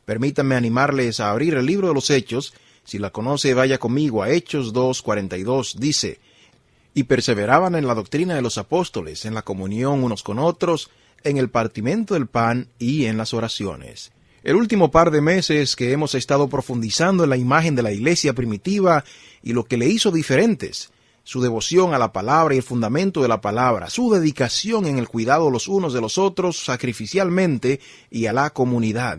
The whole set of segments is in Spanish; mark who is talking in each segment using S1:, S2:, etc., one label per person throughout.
S1: Permítanme animarles a abrir el libro de los Hechos. Si la conoce, vaya conmigo a Hechos 2:42. Dice: y perseveraban en la doctrina de los apóstoles, en la comunión unos con otros, en el partimiento del pan y en las oraciones. El último par de meses que hemos estado profundizando en la imagen de la iglesia primitiva y lo que le hizo diferentes, su devoción a la palabra y el fundamento de la palabra, su dedicación en el cuidado los unos de los otros sacrificialmente y a la comunidad.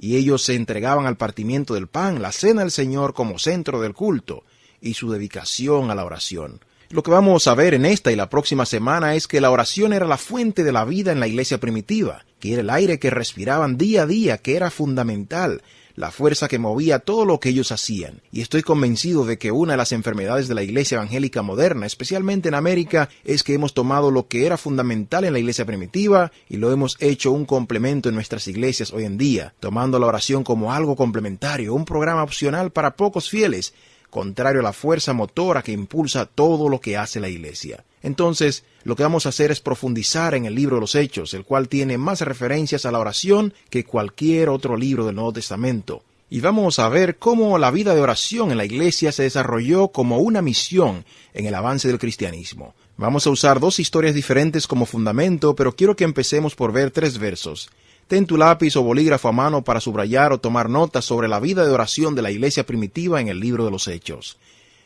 S1: Y ellos se entregaban al partimiento del pan, la cena del Señor como centro del culto, y su dedicación a la oración. Lo que vamos a ver en esta y la próxima semana es que la oración era la fuente de la vida en la iglesia primitiva, que era el aire que respiraban día a día, que era fundamental, la fuerza que movía todo lo que ellos hacían. Y estoy convencido de que una de las enfermedades de la iglesia evangélica moderna, especialmente en América, es que hemos tomado lo que era fundamental en la iglesia primitiva y lo hemos hecho un complemento en nuestras iglesias hoy en día, tomando la oración como algo complementario, un programa opcional para pocos fieles, contrario a la fuerza motora que impulsa todo lo que hace la iglesia. Entonces, lo que vamos a hacer es profundizar en el libro de los Hechos, el cual tiene más referencias a la oración que cualquier otro libro del Nuevo Testamento. Y vamos a ver cómo la vida de oración en la iglesia se desarrolló como una misión en el avance del cristianismo. Vamos a usar dos historias diferentes como fundamento, pero quiero que empecemos por ver 3 versos. Ten tu lápiz o bolígrafo a mano para subrayar o tomar notas sobre la vida de oración de la iglesia primitiva en el libro de los Hechos.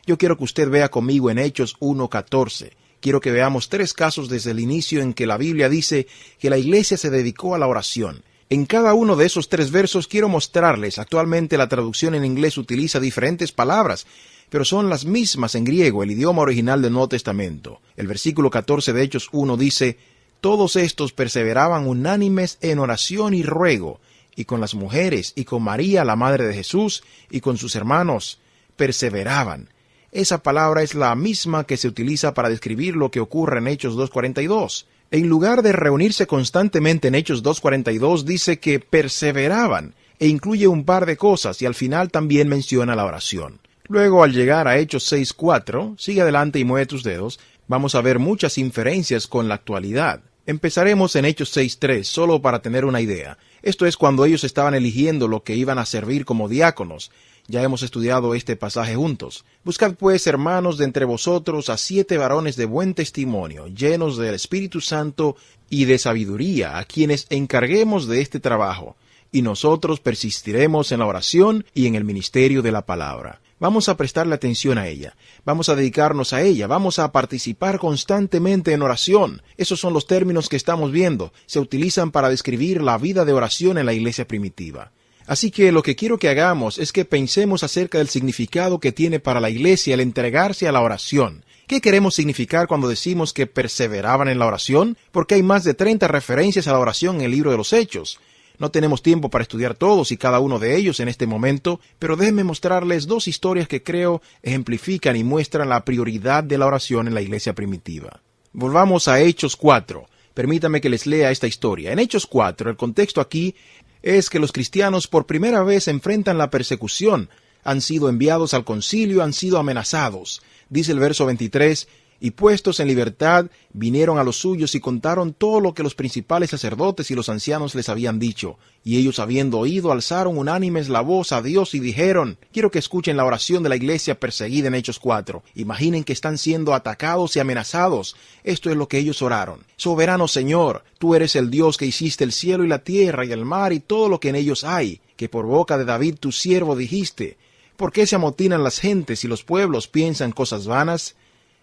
S1: Yo quiero que usted vea conmigo en Hechos 1:14. Quiero que veamos 3 casos desde el inicio en que la Biblia dice que la iglesia se dedicó a la oración. En cada uno de esos 3 versos quiero mostrarles, actualmente la traducción en inglés utiliza diferentes palabras, pero son las mismas en griego, el idioma original del Nuevo Testamento. El versículo 14 de Hechos 1 dice: todos estos perseveraban unánimes en oración y ruego, y con las mujeres, y con María, la madre de Jesús, y con sus hermanos, perseveraban. Esa palabra es la misma que se utiliza para describir lo que ocurre en Hechos 2:42. En lugar de reunirse constantemente en Hechos 2:42, dice que perseveraban, e incluye un par de cosas, y al final también menciona la oración. Luego, al llegar a Hechos 6:4, sigue adelante y mueve tus dedos, vamos a ver muchas inferencias con la actualidad. Empezaremos en Hechos 6:3, solo para tener una idea. Esto es cuando ellos estaban eligiendo lo que iban a servir como diáconos. Ya hemos estudiado este pasaje juntos. Buscad pues, hermanos, de entre vosotros a 7 varones de buen testimonio, llenos del Espíritu Santo y de sabiduría, a quienes encarguemos de este trabajo, y nosotros persistiremos en la oración y en el ministerio de la palabra. Vamos a prestarle atención a ella, vamos a dedicarnos a ella, vamos a participar constantemente en oración. Esos son los términos que estamos viendo, se utilizan para describir la vida de oración en la iglesia primitiva. Así que lo que quiero que hagamos es que pensemos acerca del significado que tiene para la iglesia el entregarse a la oración. ¿Qué queremos significar cuando decimos que perseveraban en la oración? Porque hay más de 30 referencias a la oración en el libro de los Hechos. No tenemos tiempo para estudiar todos y cada uno de ellos en este momento, pero déjenme mostrarles 2 historias que creo ejemplifican y muestran la prioridad de la oración en la iglesia primitiva. Volvamos a Hechos 4. Permítame que les lea esta historia. En Hechos 4, el contexto aquí es que los cristianos por primera vez enfrentan la persecución, han sido enviados al concilio, han sido amenazados. Dice el verso 23, y puestos en libertad, vinieron a los suyos y contaron todo lo que los principales sacerdotes y los ancianos les habían dicho. Y ellos, habiendo oído, alzaron unánimes la voz a Dios y dijeron, quiero que escuchen la oración de la iglesia perseguida en Hechos 4. Imaginen que están siendo atacados y amenazados. Esto es lo que ellos oraron. Soberano Señor, tú eres el Dios que hiciste el cielo y la tierra y el mar y todo lo que en ellos hay, que por boca de David tu siervo dijiste. ¿Por qué se amotinan las gentes y los pueblos piensan cosas vanas?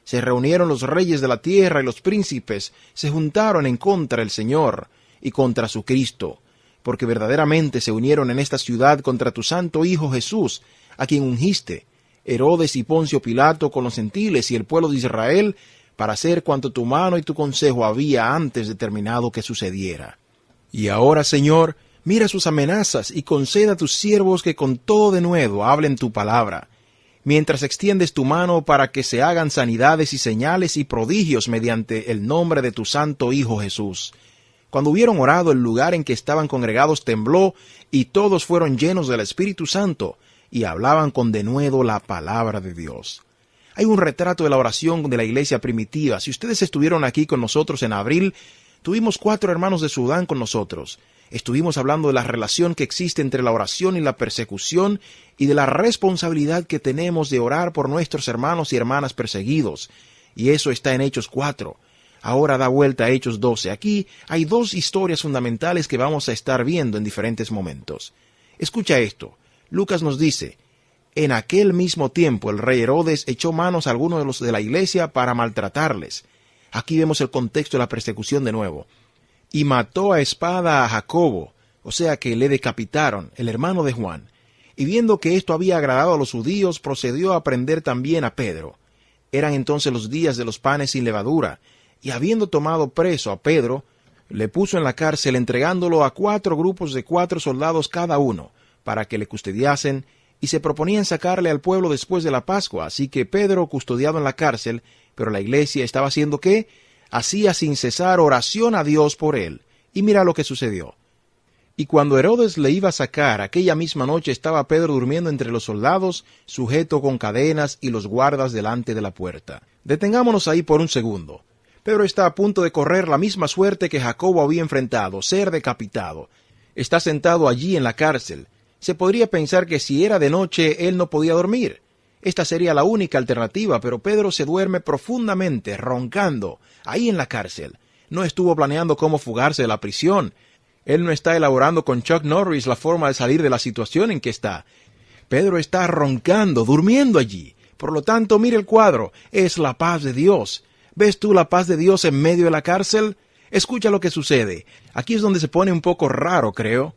S1: Se reunieron los reyes de la tierra y los príncipes se juntaron en contra del Señor y contra su Cristo, porque verdaderamente se unieron en esta ciudad contra tu santo Hijo Jesús, a quien ungiste, Herodes y Poncio Pilato con los gentiles y el pueblo de Israel, para hacer cuanto tu mano y tu consejo había antes determinado que sucediera. Y ahora, Señor, mira sus amenazas y conceda a tus siervos que con todo denuedo hablen tu palabra, mientras extiendes tu mano para que se hagan sanidades y señales y prodigios mediante el nombre de tu santo Hijo Jesús. Cuando hubieron orado, el lugar en que estaban congregados tembló, y todos fueron llenos del Espíritu Santo, y hablaban con denuedo la palabra de Dios. Hay un retrato de la oración de la iglesia primitiva. Si ustedes estuvieron aquí con nosotros en abril, tuvimos 4 hermanos de Sudán con nosotros. estuvimos hablando de la relación que existe entre la oración y la persecución y de la responsabilidad que tenemos de orar por nuestros hermanos y hermanas perseguidos. Y eso está en Hechos 4. Ahora da vuelta a Hechos 12. Aquí hay dos historias fundamentales que vamos a estar viendo en diferentes momentos. Escucha esto. Lucas nos dice: en aquel mismo tiempo el rey Herodes echó manos a algunos de los de la iglesia para maltratarles. Aquí vemos el contexto de la persecución de nuevo. Y mató a espada a Jacobo, o sea que le decapitaron, el hermano de Juan. Y viendo que esto había agradado a los judíos, procedió a prender también a Pedro. Eran entonces los días de los panes sin levadura, y habiendo tomado preso a Pedro, le puso en la cárcel, entregándolo a 4 grupos de 4 soldados cada uno, para que le custodiasen, y se proponían sacarle al pueblo después de la Pascua. Así que Pedro custodiado en la cárcel, pero la iglesia estaba haciendo ¿qué? Hacía sin cesar oración a Dios por él. Y mira lo que sucedió. Y cuando Herodes le iba a sacar, aquella misma noche estaba Pedro durmiendo entre los soldados, sujeto con cadenas y los guardas delante de la puerta. Detengámonos ahí por un segundo. Pedro está a punto de correr la misma suerte que Jacobo había enfrentado, ser decapitado. Está sentado allí en la cárcel. Se podría pensar que si era de noche él no podía dormir. Esta sería la única alternativa, pero Pedro se duerme profundamente, roncando, ahí en la cárcel. No estuvo planeando cómo fugarse de la prisión. Él no está elaborando con Chuck Norris la forma de salir de la situación en que está. Pedro está roncando, durmiendo allí. Por lo tanto, mire el cuadro, es la paz de Dios. ¿Ves tú la paz de Dios en medio de la cárcel? Escucha lo que sucede. Aquí es donde se pone un poco raro, creo.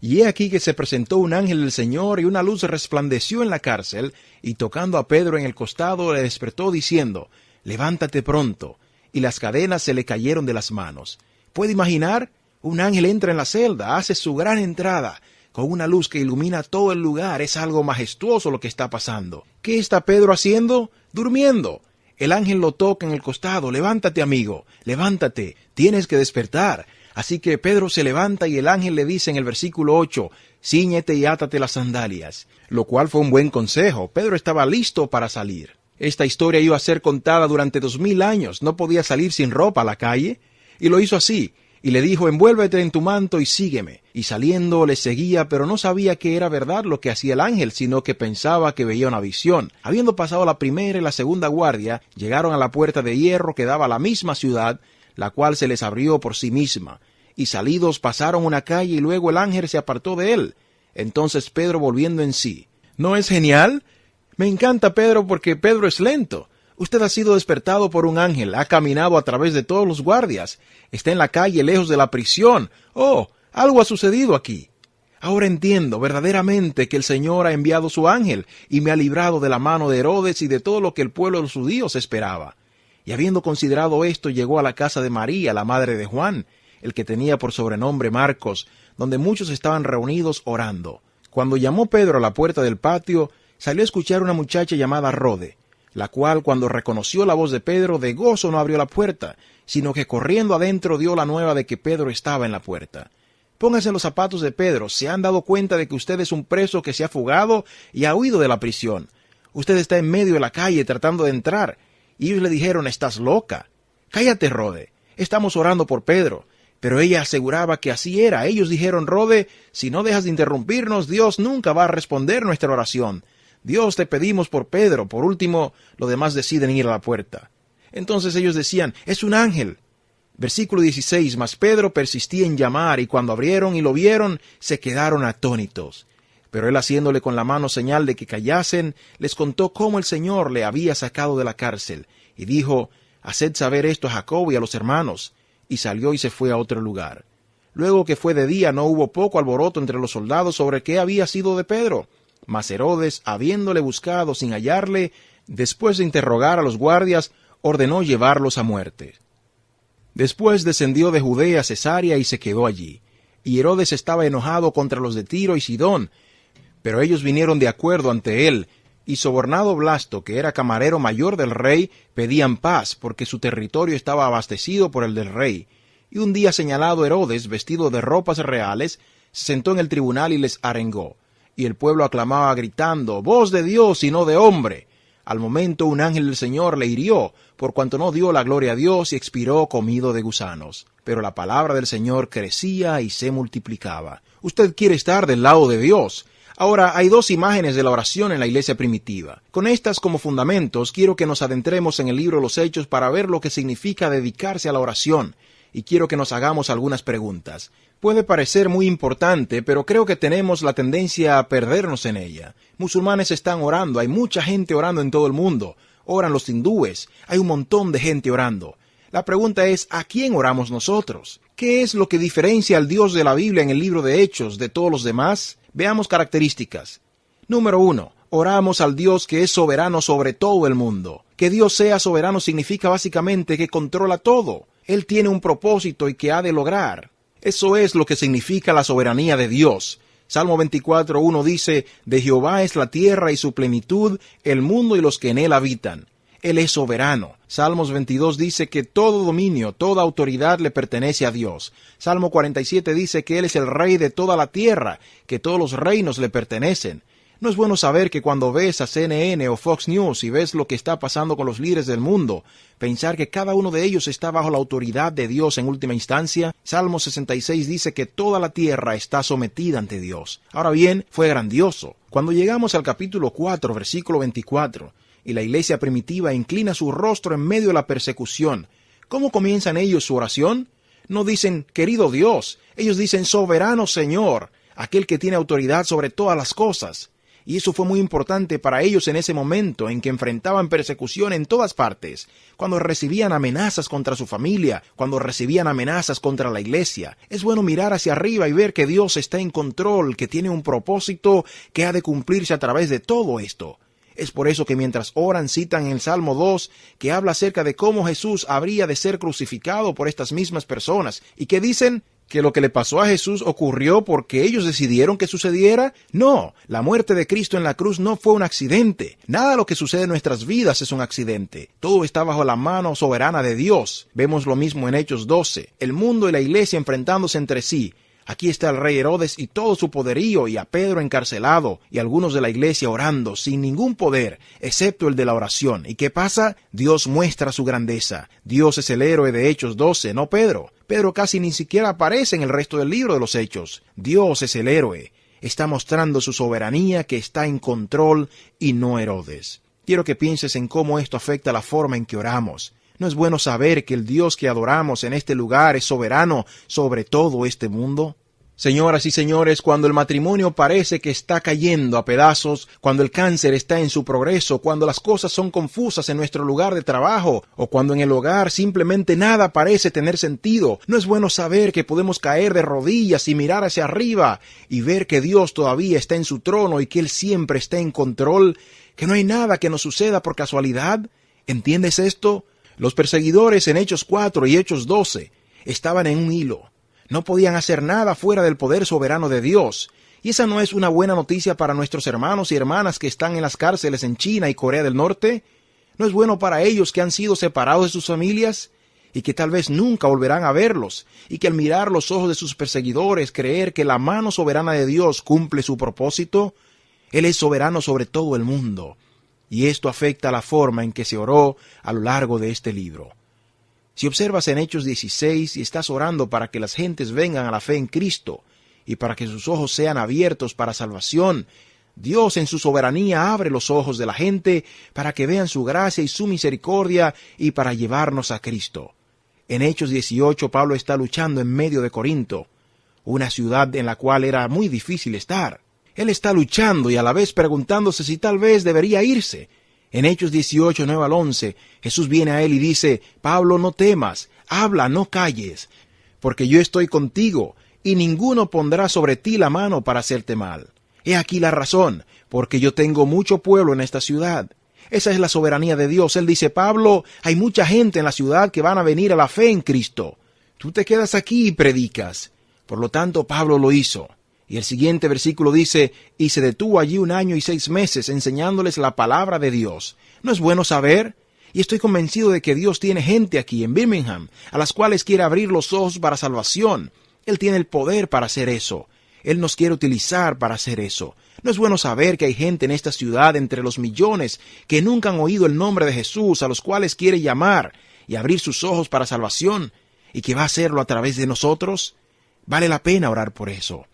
S1: Y he aquí que se presentó un ángel del Señor, y una luz resplandeció en la cárcel, y tocando a Pedro en el costado le despertó diciendo: levántate pronto. Y las cadenas se le cayeron de las manos. ¿Puede imaginar? Un ángel entra en la celda, hace su gran entrada, con una luz que ilumina todo el lugar. Es algo majestuoso lo que está pasando. ¿Qué está Pedro haciendo? Durmiendo. El ángel lo toca en el costado. Levántate, amigo, levántate, tienes que despertar. Así que Pedro se levanta y el ángel le dice en el versículo 8, cíñete y átate las sandalias, lo cual fue un buen consejo. Pedro estaba listo para salir. Esta historia iba a ser contada durante 2000 años, no podía salir sin ropa a la calle, y lo hizo así, y le dijo: envuélvete en tu manto y sígueme. Y saliendo le seguía, pero no sabía que era verdad lo que hacía el ángel, sino que pensaba que veía una visión. Habiendo pasado la primera y la segunda guardia, llegaron a la puerta de hierro que daba a la misma ciudad, la cual se les abrió por sí misma, y salidos pasaron una calle y luego el ángel se apartó de él. Entonces Pedro, volviendo en sí: ¿no es genial? Me encanta Pedro, porque Pedro es lento. Usted ha sido despertado por un ángel, ha caminado a través de todos los guardias, está en la calle lejos de la prisión. ¡Oh! Algo ha sucedido aquí. Ahora entiendo verdaderamente que el Señor ha enviado su ángel y me ha librado de la mano de Herodes y de todo lo que el pueblo de los judíos esperaba. Y habiendo considerado esto, llegó a la casa de María, la madre de Juan, el que tenía por sobrenombre Marcos, donde muchos estaban reunidos orando. Cuando llamó Pedro a la puerta del patio, salió a escuchar una muchacha llamada Rode, la cual, cuando reconoció la voz de Pedro, de gozo no abrió la puerta, sino que corriendo adentro dio la nueva de que Pedro estaba en la puerta. Pónganse en los zapatos de Pedro. ¿Se han dado cuenta de que usted es un preso que se ha fugado y ha huido de la prisión? Usted está en medio de la calle tratando de entrar. Y ellos le dijeron: estás loca. Cállate, Rode. Estamos orando por Pedro. Pero ella aseguraba que así era. Ellos dijeron: Rode, si no dejas de interrumpirnos, Dios nunca va a responder nuestra oración. Dios, te pedimos por Pedro. Por último, los demás deciden ir a la puerta. Entonces ellos decían: es un ángel. Versículo 16, mas Pedro persistía en llamar, y cuando abrieron y lo vieron, se quedaron atónitos. Pero él, haciéndole con la mano señal de que callasen, les contó cómo el Señor le había sacado de la cárcel, y dijo: haced saber esto a Jacobo y a los hermanos. Y salió y se fue a otro lugar. Luego que fue de día, no hubo poco alboroto entre los soldados sobre qué había sido de Pedro. Mas Herodes, habiéndole buscado sin hallarle, después de interrogar a los guardias, ordenó llevarlos a muerte. Después descendió de Judea a Cesarea y se quedó allí. Y Herodes estaba enojado contra los de Tiro y Sidón, pero ellos vinieron de acuerdo ante él, y sobornado Blasto, que era camarero mayor del rey, pedían paz, porque su territorio estaba abastecido por el del rey. Y un día señalado, Herodes, vestido de ropas reales, se sentó en el tribunal y les arengó. Y el pueblo aclamaba gritando: voz de Dios y no de hombre. Al momento un ángel del Señor le hirió, por cuanto no dio la gloria a Dios y expiró comido de gusanos. Pero la palabra del Señor crecía y se multiplicaba. Usted quiere estar del lado de Dios. Ahora, hay dos imágenes de la oración en la iglesia primitiva. Con estas como fundamentos, quiero que nos adentremos en el libro de los Hechos para ver lo que significa dedicarse a la oración, y quiero que nos hagamos algunas preguntas. Puede parecer muy importante, pero creo que tenemos la tendencia a perdernos en ella. Musulmanes están orando, hay mucha gente orando en todo el mundo. Oran los hindúes, hay un montón de gente orando. La pregunta es, ¿a quién oramos nosotros? ¿Qué es lo que diferencia al Dios de la Biblia en el libro de Hechos de todos los demás? Veamos características. Número 1. Oramos al Dios que es soberano sobre todo el mundo. Que Dios sea soberano significa básicamente que controla todo. Él tiene un propósito y que ha de lograr. Eso es lo que significa la soberanía de Dios. Salmo 24:1 dice, «De Jehová es la tierra y su plenitud, el mundo y los que en él habitan». Él es soberano. Salmos 22 dice que todo dominio, toda autoridad le pertenece a Dios. Salmo 47 dice que Él es el rey de toda la tierra, que todos los reinos le pertenecen. No es bueno saber que cuando ves a CNN o Fox News y ves lo que está pasando con los líderes del mundo, pensar que cada uno de ellos está bajo la autoridad de Dios en última instancia. Salmo 66 dice que toda la tierra está sometida ante Dios. Ahora bien, fue grandioso. Cuando llegamos al capítulo 4, versículo 24, y la iglesia primitiva inclina su rostro en medio de la persecución, ¿cómo comienzan ellos su oración? No dicen, querido Dios, ellos dicen, soberano Señor, aquel que tiene autoridad sobre todas las cosas. Y eso fue muy importante para ellos en ese momento en que enfrentaban persecución en todas partes, cuando recibían amenazas contra su familia, cuando recibían amenazas contra la iglesia. Es bueno mirar hacia arriba y ver que Dios está en control, que tiene un propósito que ha de cumplirse a través de todo esto. Es por eso que mientras oran citan en el Salmo 2 que habla acerca de cómo Jesús habría de ser crucificado por estas mismas personas y que dicen que lo que le pasó a Jesús ocurrió porque ellos decidieron que sucediera. No, la muerte de Cristo en la cruz no fue un accidente. Nada de lo que sucede en nuestras vidas es un accidente. Todo está bajo la mano soberana de Dios. Vemos lo mismo en Hechos 12. El mundo y la iglesia enfrentándose entre sí. Aquí está el rey Herodes y todo su poderío, y a Pedro encarcelado, y algunos de la iglesia orando, sin ningún poder, excepto el de la oración. ¿Y qué pasa? Dios muestra su grandeza. Dios es el héroe de Hechos 12, no Pedro. Pedro casi ni siquiera aparece en el resto del libro de los Hechos. Dios es el héroe. Está mostrando su soberanía que está en control y no Herodes. Quiero que pienses en cómo esto afecta la forma en que oramos. ¿No es bueno saber que el Dios que adoramos en este lugar es soberano sobre todo este mundo? Señoras y señores, cuando el matrimonio parece que está cayendo a pedazos, cuando el cáncer está en su progreso, cuando las cosas son confusas en nuestro lugar de trabajo, o cuando en el hogar simplemente nada parece tener sentido, ¿no es bueno saber que podemos caer de rodillas y mirar hacia arriba y ver que Dios todavía está en su trono y que Él siempre está en control, que no hay nada que nos suceda por casualidad? ¿Entiendes esto? Los perseguidores en Hechos 4 y Hechos 12 estaban en un hilo. No podían hacer nada fuera del poder soberano de Dios. ¿Y esa no es una buena noticia para nuestros hermanos y hermanas que están en las cárceles en China y Corea del Norte? ¿No es bueno para ellos que han sido separados de sus familias y que tal vez nunca volverán a verlos, y que al mirar los ojos de sus perseguidores creer que la mano soberana de Dios cumple su propósito? Él es soberano sobre todo el mundo. Y esto afecta la forma en que se oró a lo largo de este libro. Si observas en Hechos 16 y estás orando para que las gentes vengan a la fe en Cristo y para que sus ojos sean abiertos para salvación, Dios en su soberanía abre los ojos de la gente para que vean su gracia y su misericordia y para llevarnos a Cristo. En Hechos 18 Pablo está luchando en medio de Corinto, una ciudad en la cual era muy difícil estar. Él está luchando y a la vez preguntándose si tal vez debería irse. En Hechos 18, 9 al 11, Jesús viene a él y dice, Pablo, no temas, habla, no calles, porque yo estoy contigo, y ninguno pondrá sobre ti la mano para hacerte mal. He aquí la razón, porque yo tengo mucho pueblo en esta ciudad. Esa es la soberanía de Dios. Él dice, Pablo, hay mucha gente en la ciudad que van a venir a la fe en Cristo. Tú te quedas aquí y predicas. Por lo tanto, Pablo lo hizo. Y el siguiente versículo dice, y se detuvo allí 1 año y 6 meses enseñándoles la palabra de Dios. ¿No es bueno saber? Y estoy convencido de que Dios tiene gente aquí en Birmingham, a las cuales quiere abrir los ojos para salvación. Él tiene el poder para hacer eso. Él nos quiere utilizar para hacer eso. ¿No es bueno saber que hay gente en esta ciudad, entre los millones, que nunca han oído el nombre de Jesús, a los cuales quiere llamar y abrir sus ojos para salvación, y que va a hacerlo a través de nosotros? Vale la pena orar por eso.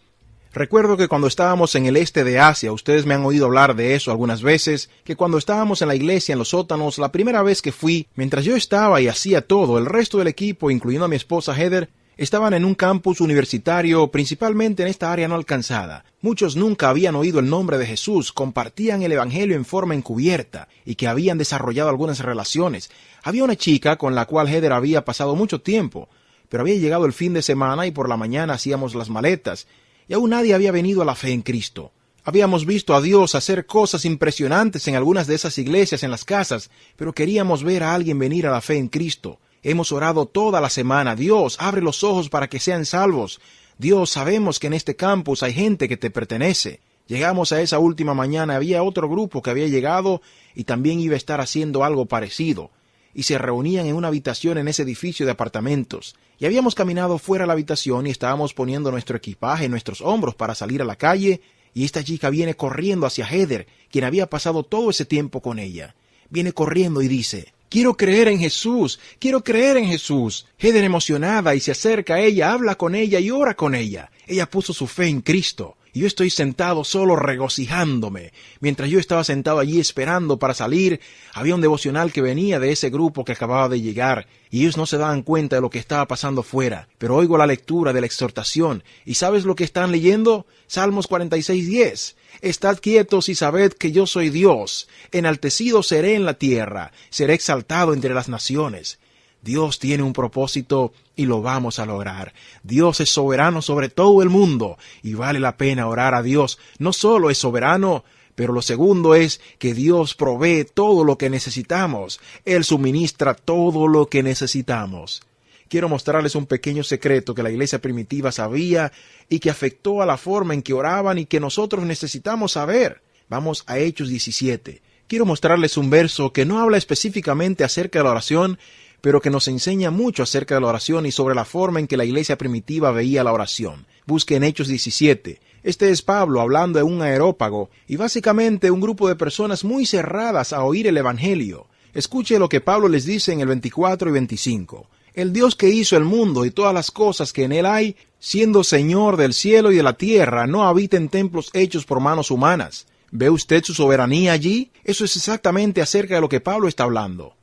S1: Recuerdo que cuando estábamos en el este de Asia, ustedes me han oído hablar de eso algunas veces, que cuando estábamos en la iglesia en los sótanos, la primera vez que fui, mientras yo estaba y hacía todo, el resto del equipo, incluyendo a mi esposa Heather, estaban en un campus universitario, principalmente en esta área no alcanzada. Muchos nunca habían oído el nombre de Jesús, compartían el evangelio en forma encubierta, y que habían desarrollado algunas relaciones. Había una chica con la cual Heather había pasado mucho tiempo, pero había llegado el fin de semana y por la mañana hacíamos las maletas, y aún nadie había venido a la fe en Cristo. Habíamos visto a Dios hacer cosas impresionantes en algunas de esas iglesias en las casas, pero queríamos ver a alguien venir a la fe en Cristo. Hemos orado toda la semana. Dios, abre los ojos para que sean salvos. Dios, sabemos que en este campus hay gente que te pertenece. Llegamos a esa última mañana, había otro grupo que había llegado y también iba a estar haciendo algo parecido. Y se reunían en una habitación en ese edificio de apartamentos. Y habíamos caminado fuera de la habitación y estábamos poniendo nuestro equipaje en nuestros hombros para salir a la calle, y esta chica viene corriendo hacia Heather, quien había pasado todo ese tiempo con ella. Viene corriendo y dice: «Quiero creer en Jesús, quiero creer en Jesús». Heather, emocionada, y se acerca a ella, habla con ella y ora con ella. Ella puso su fe en Cristo. Y yo estoy sentado solo regocijándome. Mientras yo estaba sentado allí esperando para salir, había un devocional que venía de ese grupo que acababa de llegar, y ellos no se daban cuenta de lo que estaba pasando fuera. Pero oigo la lectura de la exhortación, ¿y sabes lo que están leyendo? Salmos 46:10. «Estad quietos y sabed que yo soy Dios. Enaltecido seré en la tierra, seré exaltado entre las naciones». Dios tiene un propósito y lo vamos a lograr. Dios es soberano sobre todo el mundo y vale la pena orar a Dios. No solo es soberano, pero lo segundo es que Dios provee todo lo que necesitamos. Él suministra todo lo que necesitamos. Quiero mostrarles un pequeño secreto que la iglesia primitiva sabía y que afectó a la forma en que oraban y que nosotros necesitamos saber. Vamos a Hechos 17. Quiero mostrarles un verso que no habla específicamente acerca de la oración, pero que nos enseña mucho acerca de la oración y sobre la forma en que la iglesia primitiva veía la oración. Busquen Hechos 17. Este es Pablo hablando en un aerópago y básicamente un grupo de personas muy cerradas a oír el evangelio. Escuche lo que Pablo les dice en el 24 y 25. «El Dios que hizo el mundo y todas las cosas que en él hay, siendo Señor del cielo y de la tierra, no habita en templos hechos por manos humanas». ¿Ve usted su soberanía allí? Eso es exactamente acerca de lo que Pablo está hablando.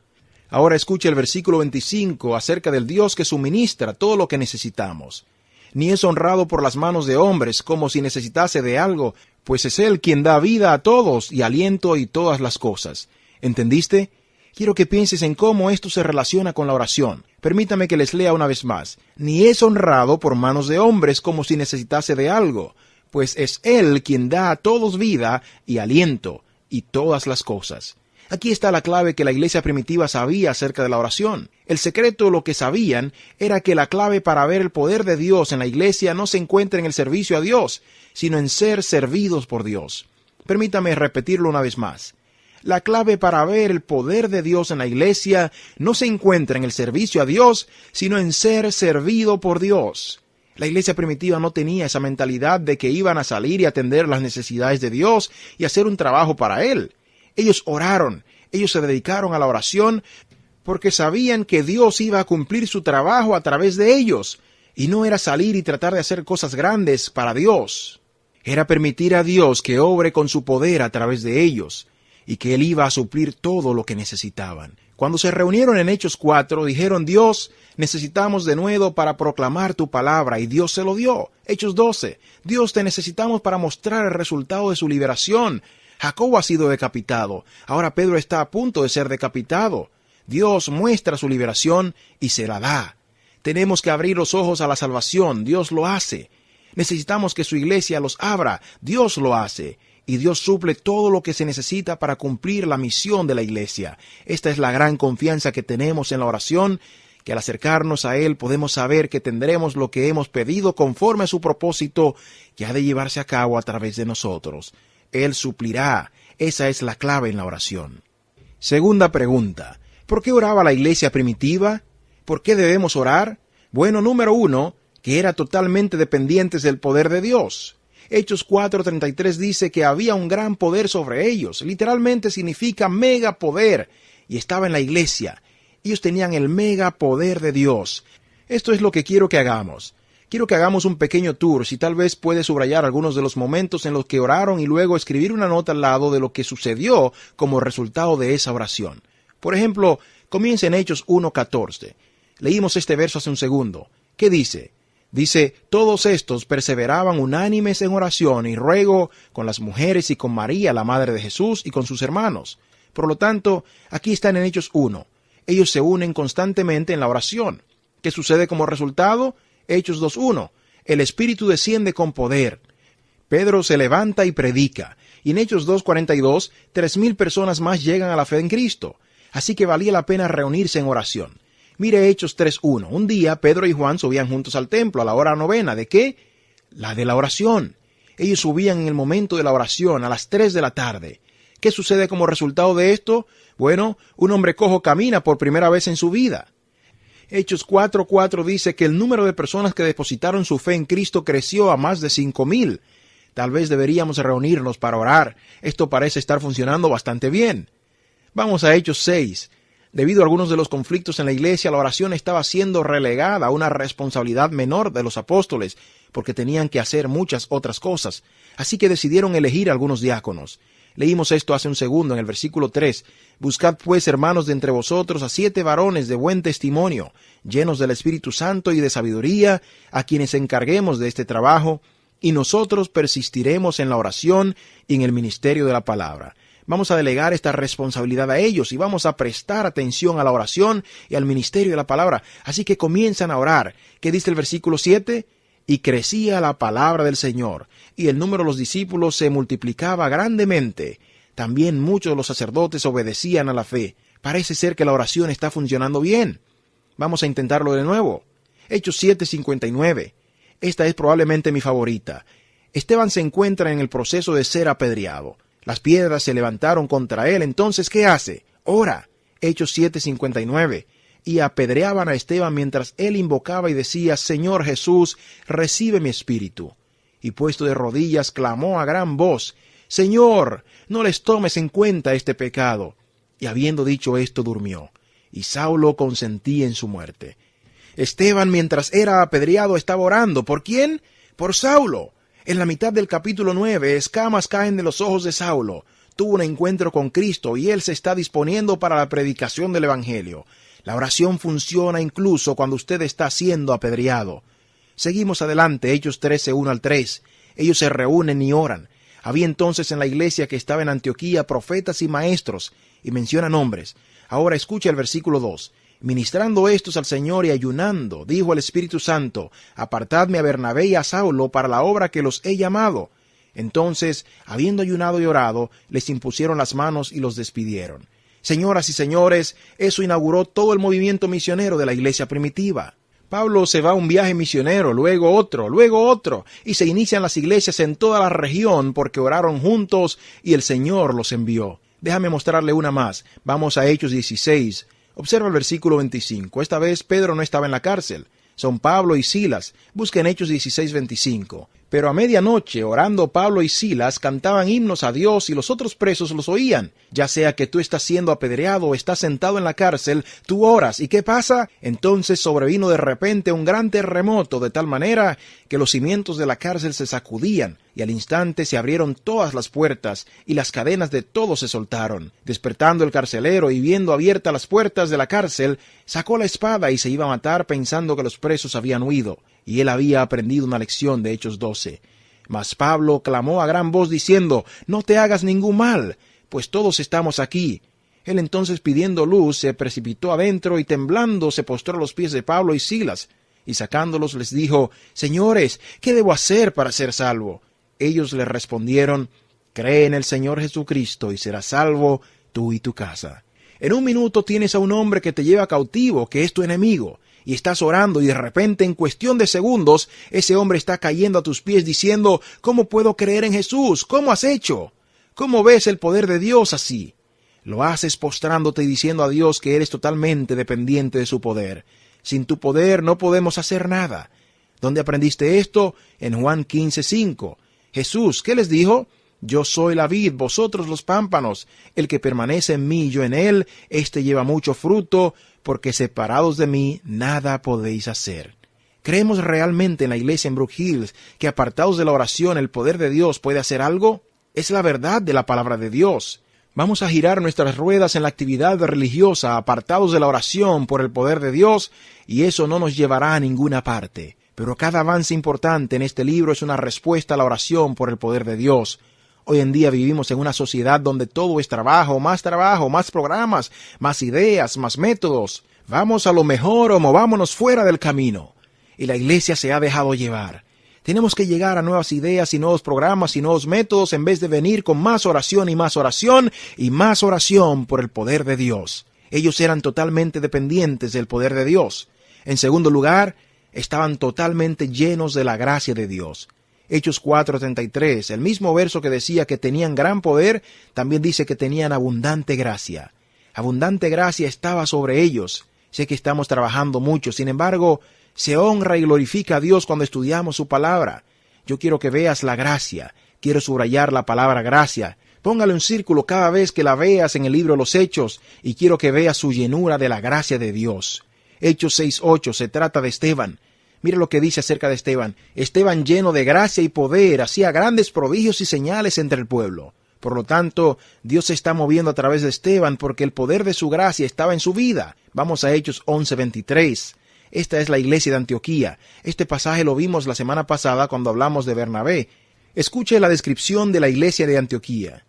S1: Ahora escuche el versículo 25 acerca del Dios que suministra todo lo que necesitamos. «Ni es honrado por las manos de hombres como si necesitase de algo, pues es Él quien da vida a todos y aliento y todas las cosas». ¿Entendiste? Quiero que pienses en cómo esto se relaciona con la oración. Permítame que les lea una vez más. «Ni es honrado por manos de hombres como si necesitase de algo, pues es Él quien da a todos vida y aliento y todas las cosas». Aquí está la clave que la iglesia primitiva sabía acerca de la oración. El secreto, lo que sabían, era que la clave para ver el poder de Dios en la iglesia no se encuentra en el servicio a Dios, sino en ser servidos por Dios. Permítame repetirlo una vez más. La clave para ver el poder de Dios en la iglesia no se encuentra en el servicio a Dios, sino en ser servido por Dios. La iglesia primitiva no tenía esa mentalidad de que iban a salir y atender las necesidades de Dios y hacer un trabajo para Él. Ellos oraron, ellos se dedicaron a la oración porque sabían que Dios iba a cumplir su trabajo a través de ellos, y no era salir y tratar de hacer cosas grandes para Dios. Era permitir a Dios que obre con su poder a través de ellos, y que Él iba a suplir todo lo que necesitaban. Cuando se reunieron en Hechos 4, dijeron: «Dios, necesitamos de nuevo para proclamar tu palabra», y Dios se lo dio. Hechos 12, «Dios, te necesitamos para mostrar el resultado de su liberación». Jacobo ha sido decapitado. Ahora Pedro está a punto de ser decapitado. Dios muestra su liberación y se la da. Tenemos que abrir los ojos a la salvación. Dios lo hace. Necesitamos que su iglesia los abra. Dios lo hace. Y Dios suple todo lo que se necesita para cumplir la misión de la iglesia. Esta es la gran confianza que tenemos en la oración, que al acercarnos a Él podemos saber que tendremos lo que hemos pedido conforme a su propósito, que ha de llevarse a cabo a través de nosotros. Él suplirá. Esa es la clave en la oración. Segunda pregunta. ¿Por qué oraba la iglesia primitiva? ¿Por qué debemos orar? Bueno, número 1, que eran totalmente dependientes del poder de Dios. Hechos 4:33 dice que había un gran poder sobre ellos. Literalmente significa mega poder. Y estaba en la iglesia. Ellos tenían el mega poder de Dios. Esto es lo que quiero que hagamos. Quiero que hagamos un pequeño tour, si tal vez puedes subrayar algunos de los momentos en los que oraron y luego escribir una nota al lado de lo que sucedió como resultado de esa oración. Por ejemplo, comienza en Hechos 1:14. Leímos este verso hace un segundo. ¿Qué dice? Dice, todos estos perseveraban unánimes en oración y ruego con las mujeres y con María, la madre de Jesús, y con sus hermanos. Por lo tanto, aquí están en Hechos 1. Ellos se unen constantemente en la oración. ¿Qué sucede como resultado? Hechos 2:1. El Espíritu desciende con poder. Pedro se levanta y predica. Y en Hechos 2:42, 3,000 personas más llegan a la fe en Cristo. Así que valía la pena reunirse en oración. Mire Hechos 3:1. Un día Pedro y Juan subían juntos al templo a la hora novena. ¿De qué? La de la oración. Ellos subían en el momento de la oración a las 3 de la tarde. ¿Qué sucede como resultado de esto? Bueno, un hombre cojo camina por primera vez en su vida. Hechos 4:4 dice que el número de personas que depositaron su fe en Cristo creció a más de 5,000. Tal vez deberíamos reunirnos para orar. Esto parece estar funcionando bastante bien. Vamos a Hechos 6. Debido a algunos de los conflictos en la iglesia, la oración estaba siendo relegada a una responsabilidad menor de los apóstoles, porque tenían que hacer muchas otras cosas. Así que decidieron elegir algunos diáconos. Leímos esto hace un segundo en el versículo 3. Buscad pues, hermanos, de entre vosotros a 7 varones de buen testimonio, llenos del Espíritu Santo y de sabiduría, a quienes encarguemos de este trabajo, y nosotros persistiremos en la oración y en el ministerio de la palabra. Vamos a delegar esta responsabilidad a ellos y vamos a prestar atención a la oración y al ministerio de la palabra. Así que comienzan a orar. ¿Qué dice el versículo 7? Y crecía la palabra del Señor, y el número de los discípulos se multiplicaba grandemente. También muchos de los sacerdotes obedecían a la fe. Parece ser que la oración está funcionando bien. Vamos a intentarlo de nuevo. Hechos 7:59. Esta es probablemente mi favorita. Esteban se encuentra en el proceso de ser apedreado. Las piedras se levantaron contra él. Entonces, ¿qué hace? Ora. Hechos 7:59. Y apedreaban a Esteban mientras él invocaba y decía, Señor Jesús, recibe mi espíritu. Y puesto de rodillas, clamó a gran voz, Señor, no les tomes en cuenta este pecado. Y habiendo dicho esto, durmió. Y Saulo consentía en su muerte. Esteban, mientras era apedreado, estaba orando. ¿Por quién? Por Saulo. En la mitad del capítulo 9, escamas caen de los ojos de Saulo. Tuvo un encuentro con Cristo y él se está disponiendo para la predicación del Evangelio. La oración funciona incluso cuando usted está siendo apedreado. Seguimos adelante, Hechos 13:1-3. Ellos se reúnen y oran. Había entonces en la iglesia que estaba en Antioquía profetas y maestros, y menciona nombres. Ahora escucha el versículo 2. Ministrando estos al Señor y ayunando, dijo el Espíritu Santo, apartadme a Bernabé y a Saulo para la obra que los he llamado. Entonces, habiendo ayunado y orado, les impusieron las manos y los despidieron. Señoras y señores, eso inauguró todo el movimiento misionero de la iglesia primitiva. Pablo se va a un viaje misionero, luego otro, y se inician las iglesias en toda la región porque oraron juntos y el Señor los envió. Déjame mostrarle una más. Vamos a Hechos 16. Observa el versículo 25. Esta vez Pedro no estaba en la cárcel. Son Pablo y Silas. Busca en Hechos 16:25. Pero a medianoche, orando Pablo y Silas, cantaban himnos a Dios y los otros presos los oían. Ya sea que tú estás siendo apedreado o estás sentado en la cárcel, tú oras. ¿Y qué pasa? Entonces sobrevino de repente un gran terremoto, de tal manera que los cimientos de la cárcel se sacudían, y al instante se abrieron todas las puertas, y las cadenas de todos se soltaron. Despertando el carcelero y viendo abiertas las puertas de la cárcel, sacó la espada y se iba a matar pensando que los presos habían huido. Y él había aprendido una lección de Hechos 12. Mas Pablo clamó a gran voz diciendo, no te hagas ningún mal, pues todos estamos aquí. Él entonces, pidiendo luz, se precipitó adentro y temblando se postró a los pies de Pablo y Silas, y sacándolos les dijo, Señores, ¿qué debo hacer para ser salvo? Ellos le respondieron, cree en el Señor Jesucristo y serás salvo tú y tu casa. En un minuto tienes a un hombre que te lleva cautivo, que es tu enemigo, y estás orando y de repente en cuestión de segundos ese hombre está cayendo a tus pies diciendo, ¿cómo puedo creer en Jesús? ¿Cómo has hecho? ¿Cómo ves el poder de Dios así? Lo haces postrándote y diciendo a Dios que eres totalmente dependiente de su poder. Sin tu poder no podemos hacer nada. ¿Dónde aprendiste esto? En Juan 15:5. Jesús, ¿qué les dijo? Yo soy la vid, vosotros los pámpanos. El que permanece en mí y yo en él, éste lleva mucho fruto, porque separados de mí nada podéis hacer. ¿Creemos realmente en la iglesia en Brook Hills que apartados de la oración el poder de Dios puede hacer algo? Es la verdad de la palabra de Dios. Vamos a girar nuestras ruedas en la actividad religiosa apartados de la oración por el poder de Dios, y eso no nos llevará a ninguna parte. Pero cada avance importante en este libro es una respuesta a la oración por el poder de Dios. Hoy en día vivimos en una sociedad donde todo es trabajo, más programas, más ideas, más métodos. Vamos a lo mejor o movámonos fuera del camino. Y la iglesia se ha dejado llevar. Tenemos que llegar a nuevas ideas y nuevos programas y nuevos métodos en vez de venir con más oración y más oración y más oración por el poder de Dios. Ellos eran totalmente dependientes del poder de Dios. En segundo lugar, estaban totalmente llenos de la gracia de Dios. Hechos 4:33, el mismo verso que decía que tenían gran poder, también dice que tenían abundante gracia. Abundante gracia estaba sobre ellos. Sé que estamos trabajando mucho, sin embargo, se honra y glorifica a Dios cuando estudiamos su palabra. Yo quiero que veas la gracia. Quiero subrayar la palabra gracia. Póngale un círculo cada vez que la veas en el libro de los Hechos, y quiero que veas su llenura de la gracia de Dios. Hechos 6:8 se trata de Esteban. Mire lo que dice acerca de Esteban. Esteban, lleno de gracia y poder, hacía grandes prodigios y señales entre el pueblo. Por lo tanto, Dios se está moviendo a través de Esteban porque el poder de su gracia estaba en su vida. Vamos a Hechos 11:23. Esta es la iglesia de Antioquía. Este pasaje lo vimos la semana pasada cuando hablamos de Bernabé. Escuche la descripción de la iglesia de Antioquía.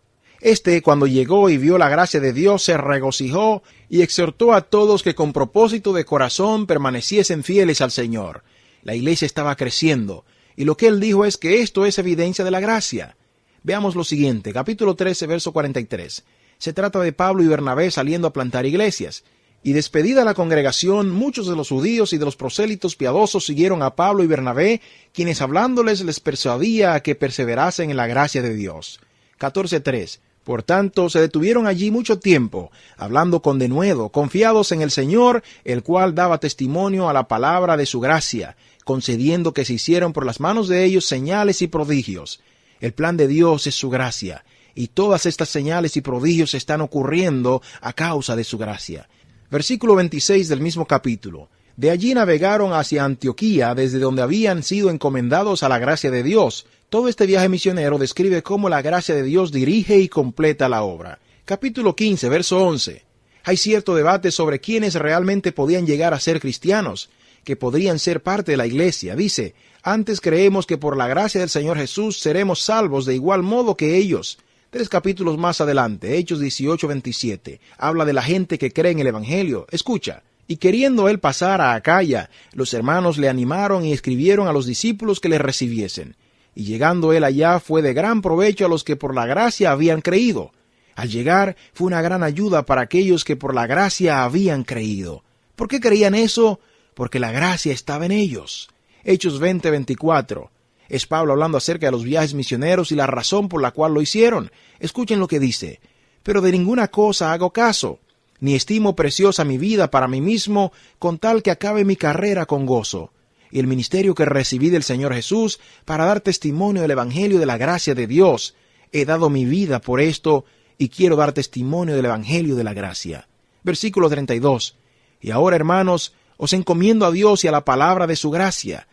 S1: Cuando llegó y vio la gracia de Dios, se regocijó y exhortó a todos que con propósito de corazón permaneciesen fieles al Señor. La iglesia estaba creciendo, y lo que él dijo es que esto es evidencia de la gracia. Veamos lo siguiente, capítulo 13, verso 43. Se trata de Pablo y Bernabé saliendo a plantar iglesias. Y despedida la congregación, muchos de los judíos y de los prosélitos piadosos siguieron a Pablo y Bernabé, quienes hablándoles les persuadía a que perseverasen en la gracia de Dios. 14:3. Por tanto, se detuvieron allí mucho tiempo, hablando con denuedo, confiados en el Señor, el cual daba testimonio a la palabra de su gracia, concediendo que se hicieron por las manos de ellos señales y prodigios. El plan de Dios es su gracia, y todas estas señales y prodigios están ocurriendo a causa de su gracia. Versículo 26 del mismo capítulo. De allí navegaron hacia Antioquía, desde donde habían sido encomendados a la gracia de Dios. Todo este viaje misionero describe cómo la gracia de Dios dirige y completa la obra. Capítulo 15, verso 11. Hay cierto debate sobre quiénes realmente podían llegar a ser cristianos, que podrían ser parte de la iglesia. Dice, antes creemos que por la gracia del Señor Jesús seremos salvos de igual modo que ellos. 3 capítulos más adelante, Hechos 18:27, habla de la gente que cree en el Evangelio. Escucha. Y queriendo él pasar a Acaya, los hermanos le animaron y escribieron a los discípulos que le recibiesen. Y llegando él allá fue de gran provecho a los que por la gracia habían creído. Al llegar fue una gran ayuda para aquellos que por la gracia habían creído. ¿Por qué creían eso? Porque la gracia estaba en ellos. Hechos 20:24. Es Pablo hablando acerca de los viajes misioneros y la razón por la cual lo hicieron. Escuchen lo que dice. Pero de ninguna cosa hago caso, ni estimo preciosa mi vida para mí mismo, con tal que acabe mi carrera con gozo, y el ministerio que recibí del Señor Jesús, para dar testimonio del Evangelio de la gracia de Dios. He dado mi vida por esto, y quiero dar testimonio del Evangelio de la gracia. Versículo 32. Y ahora, hermanos, os encomiendo a Dios y a la palabra de su gracia,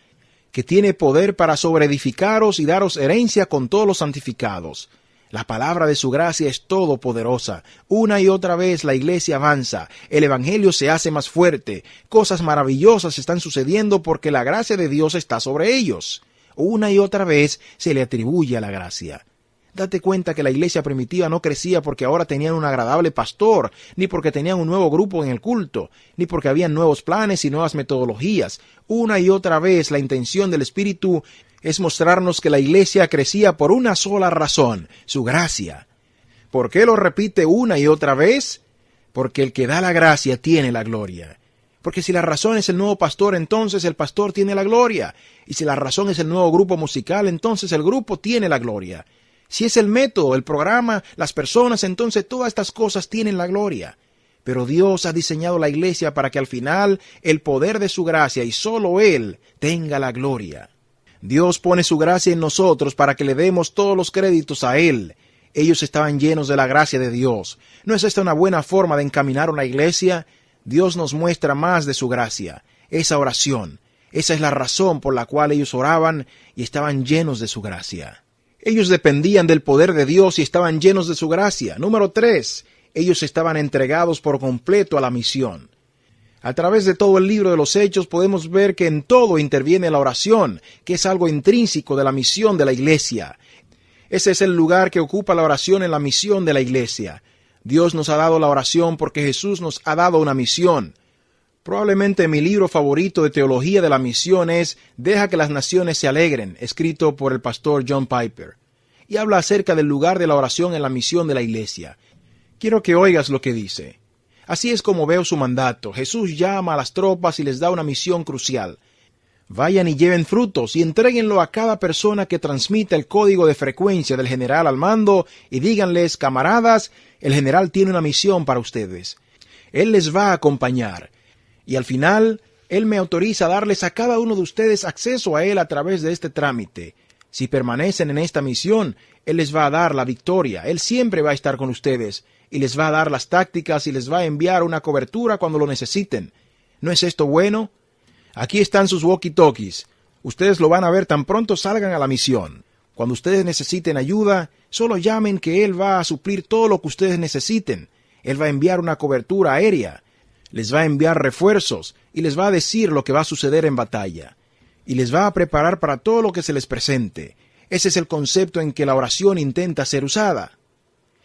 S1: que tiene poder para sobreedificaros y daros herencia con todos los santificados. La palabra de su gracia es todopoderosa. Una y otra vez la iglesia avanza, el evangelio se hace más fuerte, cosas maravillosas están sucediendo porque la gracia de Dios está sobre ellos. Una y otra vez se le atribuye a la gracia. Date cuenta que la iglesia primitiva no crecía porque ahora tenían un agradable pastor, ni porque tenían un nuevo grupo en el culto, ni porque habían nuevos planes y nuevas metodologías. Una y otra vez la intención del Espíritu es mostrarnos que la iglesia crecía por una sola razón, su gracia. ¿Por qué lo repite una y otra vez? Porque el que da la gracia tiene la gloria. Porque si la razón es el nuevo pastor, entonces el pastor tiene la gloria. Y si la razón es el nuevo grupo musical, entonces el grupo tiene la gloria. Si es el método, el programa, las personas, entonces todas estas cosas tienen la gloria. Pero Dios ha diseñado la iglesia para que al final el poder de su gracia y solo Él tenga la gloria. Dios pone su gracia en nosotros para que le demos todos los créditos a Él. Ellos estaban llenos de la gracia de Dios. ¿No es esta una buena forma de encaminar una iglesia? Dios nos muestra más de su gracia. Esa oración. Esa es la razón por la cual ellos oraban y estaban llenos de su gracia. Ellos dependían del poder de Dios y estaban llenos de su gracia. Número 3. Ellos estaban entregados por completo a la misión. A través de todo el libro de los Hechos podemos ver que en todo interviene la oración, que es algo intrínseco de la misión de la iglesia. Ese es el lugar que ocupa la oración en la misión de la iglesia. Dios nos ha dado la oración porque Jesús nos ha dado una misión. Probablemente mi libro favorito de teología de la misión es Deja que las naciones se alegren, escrito por el pastor John Piper. Y habla acerca del lugar de la oración en la misión de la iglesia. Quiero que oigas lo que dice. Así es como veo su mandato. Jesús llama a las tropas y les da una misión crucial. Vayan y lleven frutos y entréguenlo a cada persona que transmita el código de frecuencia del general al mando y díganles, camaradas, el general tiene una misión para ustedes. Él les va a acompañar. Y al final, Él me autoriza a darles a cada uno de ustedes acceso a Él a través de este trámite. Si permanecen en esta misión, Él les va a dar la victoria. Él siempre va a estar con ustedes y les va a dar las tácticas y les va a enviar una cobertura cuando lo necesiten. ¿No es esto bueno? Aquí están sus walkie-talkies. Ustedes lo van a ver tan pronto salgan a la misión. Cuando ustedes necesiten ayuda, solo llamen que Él va a suplir todo lo que ustedes necesiten. Él va a enviar una cobertura aérea. Les va a enviar refuerzos y les va a decir lo que va a suceder en batalla. Y les va a preparar para todo lo que se les presente. Ese es el concepto en que la oración intenta ser usada.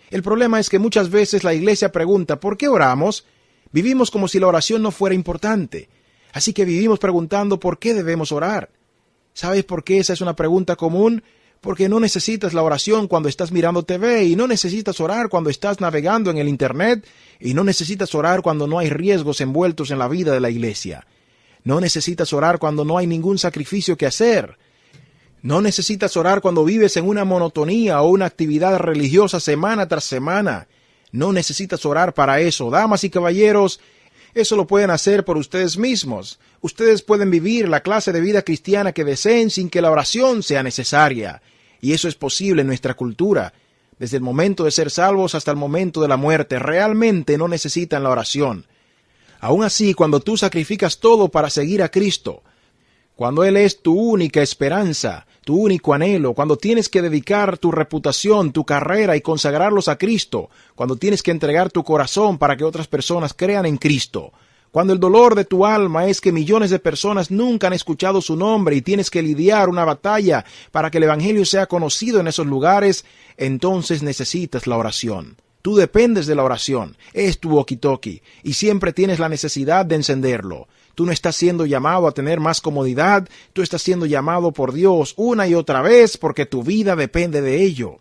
S1: El problema es que muchas veces la iglesia pregunta, ¿por qué oramos? Vivimos como si la oración no fuera importante. Así que vivimos preguntando por qué debemos orar. ¿Sabes por qué esa es una pregunta común? Porque no necesitas la oración cuando estás mirando TV y no necesitas orar cuando estás navegando en el Internet y no necesitas orar cuando no hay riesgos envueltos en la vida de la iglesia. No necesitas orar cuando no hay ningún sacrificio que hacer. No necesitas orar cuando vives en una monotonía o una actividad religiosa semana tras semana. No necesitas orar para eso. Damas y caballeros, eso lo pueden hacer por ustedes mismos. Ustedes pueden vivir la clase de vida cristiana que deseen sin que la oración sea necesaria. Y eso es posible en nuestra cultura. Desde el momento de ser salvos hasta el momento de la muerte, realmente no necesitan la oración. Aún así, cuando tú sacrificas todo para seguir a Cristo, cuando Él es tu única esperanza, tu único anhelo, cuando tienes que dedicar tu reputación, tu carrera y consagrarlos a Cristo, cuando tienes que entregar tu corazón para que otras personas crean en Cristo, cuando el dolor de tu alma es que millones de personas nunca han escuchado su nombre y tienes que lidiar una batalla para que el Evangelio sea conocido en esos lugares, entonces necesitas la oración. Tú dependes de la oración, es tu walkie-talkie y siempre tienes la necesidad de encenderlo. Tú no estás siendo llamado a tener más comodidad, tú estás siendo llamado por Dios una y otra vez porque tu vida depende de ello.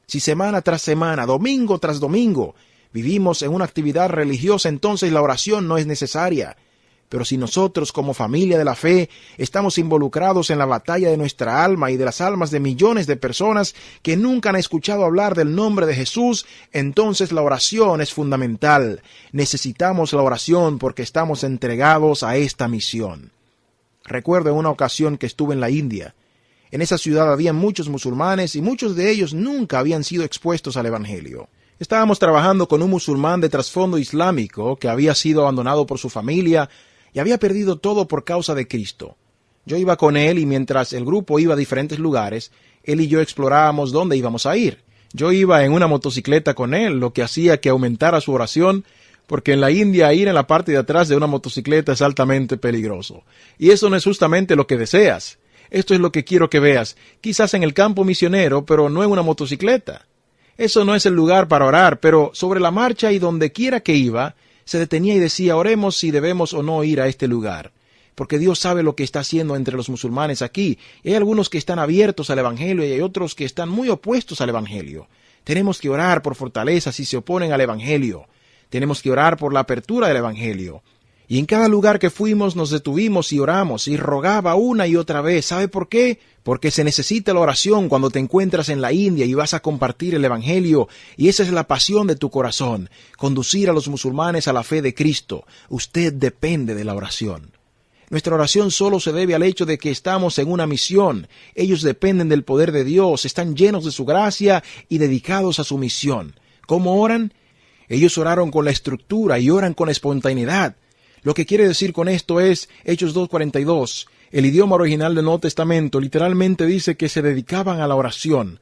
S1: Si semana tras semana, domingo tras domingo, vivimos en una actividad religiosa, entonces la oración no es necesaria. Pero si nosotros como familia de la fe estamos involucrados en la batalla de nuestra alma y de las almas de millones de personas que nunca han escuchado hablar del nombre de Jesús, entonces la oración es fundamental. Necesitamos la oración porque estamos entregados a esta misión. Recuerdo en una ocasión que estuve en la India. En esa ciudad había muchos musulmanes y muchos de ellos nunca habían sido expuestos al Evangelio. Estábamos trabajando con un musulmán de trasfondo islámico que había sido abandonado por su familia y había perdido todo por causa de Cristo. Yo iba con él y mientras el grupo iba a diferentes lugares, él y yo explorábamos dónde íbamos a ir. Yo iba en una motocicleta con él, lo que hacía que aumentara su oración, porque en la India ir en la parte de atrás de una motocicleta es altamente peligroso. Y eso no es justamente lo que deseas. Esto es lo que quiero que veas, quizás en el campo misionero, pero no en una motocicleta. Eso no es el lugar para orar, pero sobre la marcha y donde quiera que iba, se detenía y decía, oremos si debemos o no ir a este lugar, porque Dios sabe lo que está haciendo entre los musulmanes aquí, y hay algunos que están abiertos al Evangelio y hay otros que están muy opuestos al Evangelio. Tenemos que orar por fortaleza si se oponen al Evangelio. Tenemos que orar por la apertura del Evangelio. Y en cada lugar que fuimos nos detuvimos y oramos y rogaba una y otra vez. ¿Sabe por qué? Porque se necesita la oración cuando te encuentras en la India y vas a compartir el Evangelio, y esa es la pasión de tu corazón, conducir a los musulmanes a la fe de Cristo. Usted depende de la oración. Nuestra oración solo se debe al hecho de que estamos en una misión. Ellos dependen del poder de Dios, están llenos de su gracia y dedicados a su misión. ¿Cómo oran? Ellos oraron con la estructura y oran con espontaneidad. Lo que quiere decir con esto es Hechos 2:42. El idioma original del Nuevo Testamento literalmente dice que se dedicaban a la oración.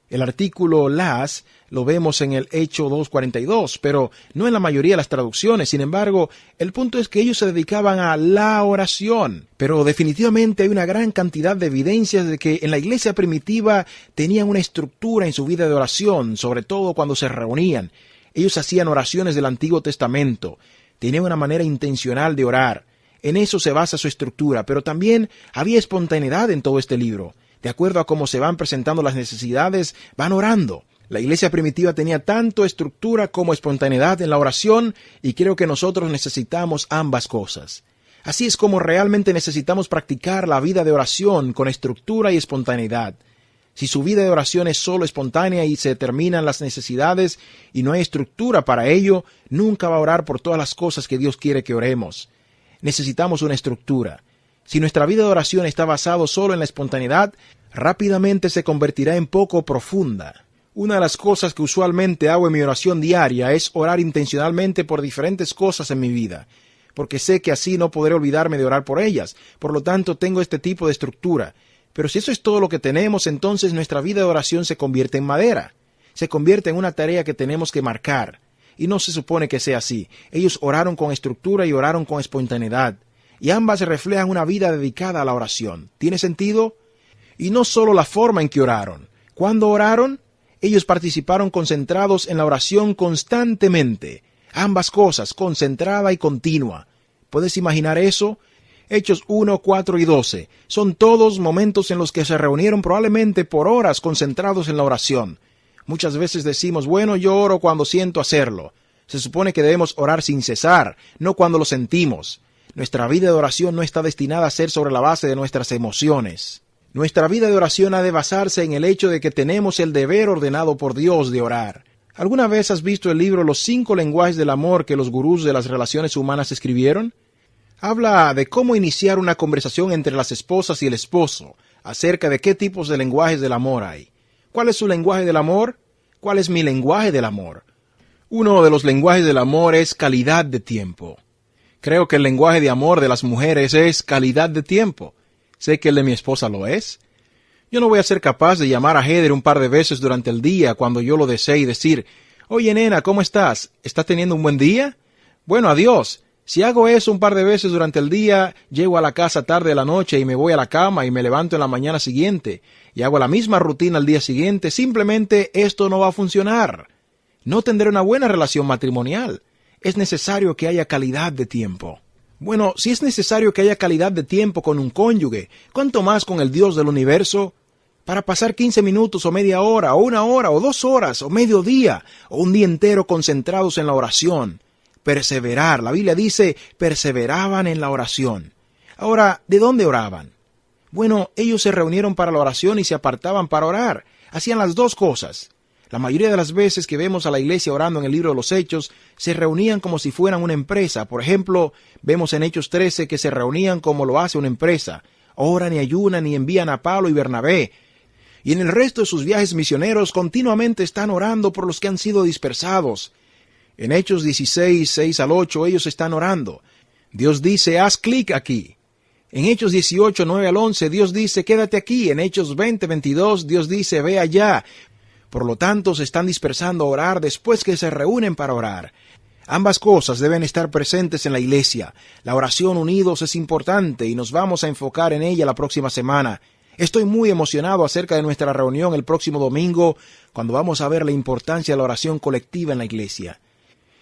S1: El artículo las lo vemos en el Hecho 2:42, pero no en la mayoría de las traducciones. Sin embargo, el punto es que ellos se dedicaban a la oración. Pero definitivamente hay una gran cantidad de evidencias de que en la iglesia primitiva tenían una estructura en su vida de oración, sobre todo cuando se reunían. Ellos hacían oraciones del Antiguo Testamento. Tenían una manera intencional de orar. En eso se basa su estructura, pero también había espontaneidad en todo este libro. De acuerdo a cómo se van presentando las necesidades, van orando. La iglesia primitiva tenía tanto estructura como espontaneidad en la oración, y creo que nosotros necesitamos ambas cosas. Así es como realmente necesitamos practicar la vida de oración con estructura y espontaneidad. Si su vida de oración es solo espontánea y se determinan las necesidades y no hay estructura para ello, nunca va a orar por todas las cosas que Dios quiere que oremos. Necesitamos una estructura. Si nuestra vida de oración está basada solo en la espontaneidad, rápidamente se convertirá en poco profunda. Una de las cosas que usualmente hago en mi oración diaria es orar intencionalmente por diferentes cosas en mi vida, porque sé que así no podré olvidarme de orar por ellas. Por lo tanto, tengo este tipo de estructura. Pero si eso es todo lo que tenemos, entonces nuestra vida de oración se convierte en madera. Se convierte en una tarea que tenemos que marcar. Y no se supone que sea así. Ellos oraron con estructura y oraron con espontaneidad. Y ambas reflejan una vida dedicada a la oración. ¿Tiene sentido? Y no solo la forma en que oraron. ¿Cuándo oraron? Ellos participaron concentrados en la oración constantemente. Ambas cosas, concentrada y continua. ¿Puedes imaginar eso? Hechos 1, 4 y 12. Son todos momentos en los que se reunieron probablemente por horas concentrados en la oración. Muchas veces decimos, bueno, yo oro cuando siento hacerlo. Se supone que debemos orar sin cesar, no cuando lo sentimos. Nuestra vida de oración no está destinada a ser sobre la base de nuestras emociones. Nuestra vida de oración ha de basarse en el hecho de que tenemos el deber ordenado por Dios de orar. ¿Alguna vez has visto el libro Los 5 lenguajes del amor que los gurús de las relaciones humanas escribieron? Habla de cómo iniciar una conversación entre las esposas y el esposo, acerca de qué tipos de lenguajes del amor hay. ¿Cuál es su lenguaje del amor? ¿Cuál es mi lenguaje del amor? Uno de los lenguajes del amor es calidad de tiempo. Creo que el lenguaje de amor de las mujeres es calidad de tiempo. Sé que el de mi esposa lo es. Yo no voy a ser capaz de llamar a Heather un par de veces durante el día cuando yo lo desee y decir, oye nena, ¿cómo estás? ¿Estás teniendo un buen día? Bueno, adiós. Si hago eso un par de veces durante el día, llego a la casa tarde de la noche y me voy a la cama y me levanto en la mañana siguiente y hago la misma rutina al día siguiente, simplemente esto no va a funcionar. No tendré una buena relación matrimonial. Es necesario que haya calidad de tiempo. Bueno, si es necesario que haya calidad de tiempo con un cónyuge, ¿cuánto más con el Dios del universo? Para pasar 15 minutos o media hora, o 1 hora, o 2 horas, o medio día, o un día entero concentrados en la oración. Perseverar. La Biblia dice, perseveraban en la oración. Ahora, ¿de dónde oraban? Bueno, ellos se reunieron para la oración y se apartaban para orar. Hacían las dos cosas. La mayoría de las veces que vemos a la iglesia orando en el libro de los Hechos, se reunían como si fueran una empresa. Por ejemplo, vemos en Hechos 13 que se reunían como lo hace una empresa. Oran y ayunan y envían a Pablo y Bernabé. Y en el resto de sus viajes misioneros continuamente están orando por los que han sido dispersados. En Hechos 16, 6 al 8, ellos están orando. Dios dice, haz clic aquí. En Hechos 18, 9 al 11, Dios dice, quédate aquí. En Hechos 20, 22, Dios dice, ve allá. Por lo tanto, se están dispersando a orar después que se reúnen para orar. Ambas cosas deben estar presentes en la iglesia. La oración unidos es importante y nos vamos a enfocar en ella la próxima semana. Estoy muy emocionado acerca de nuestra reunión el próximo domingo, cuando vamos a ver la importancia de la oración colectiva en la iglesia.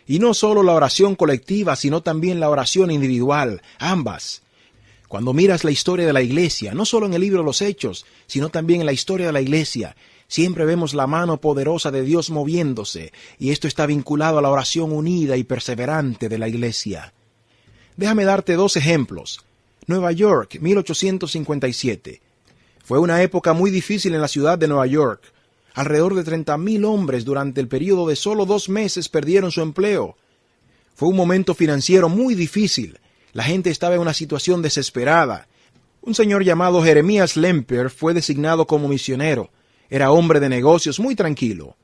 S1: Y no solo la oración colectiva, sino también la oración individual, ambas. Cuando miras la historia de la iglesia, no solo en el libro de los Hechos, sino también en la historia de la iglesia, siempre vemos la mano poderosa de Dios moviéndose, y esto está vinculado a la oración unida y perseverante de la iglesia. Déjame darte 2 ejemplos. Nueva York, 1857. Fue una época muy difícil en la ciudad de Nueva York. Alrededor de 30,000 hombres durante el periodo de solo 2 meses perdieron su empleo. Fue un momento financiero muy difícil. La gente estaba en una situación desesperada. Un señor llamado Jeremías Lemper fue designado como misionero. Era hombre de negocios muy tranquilo.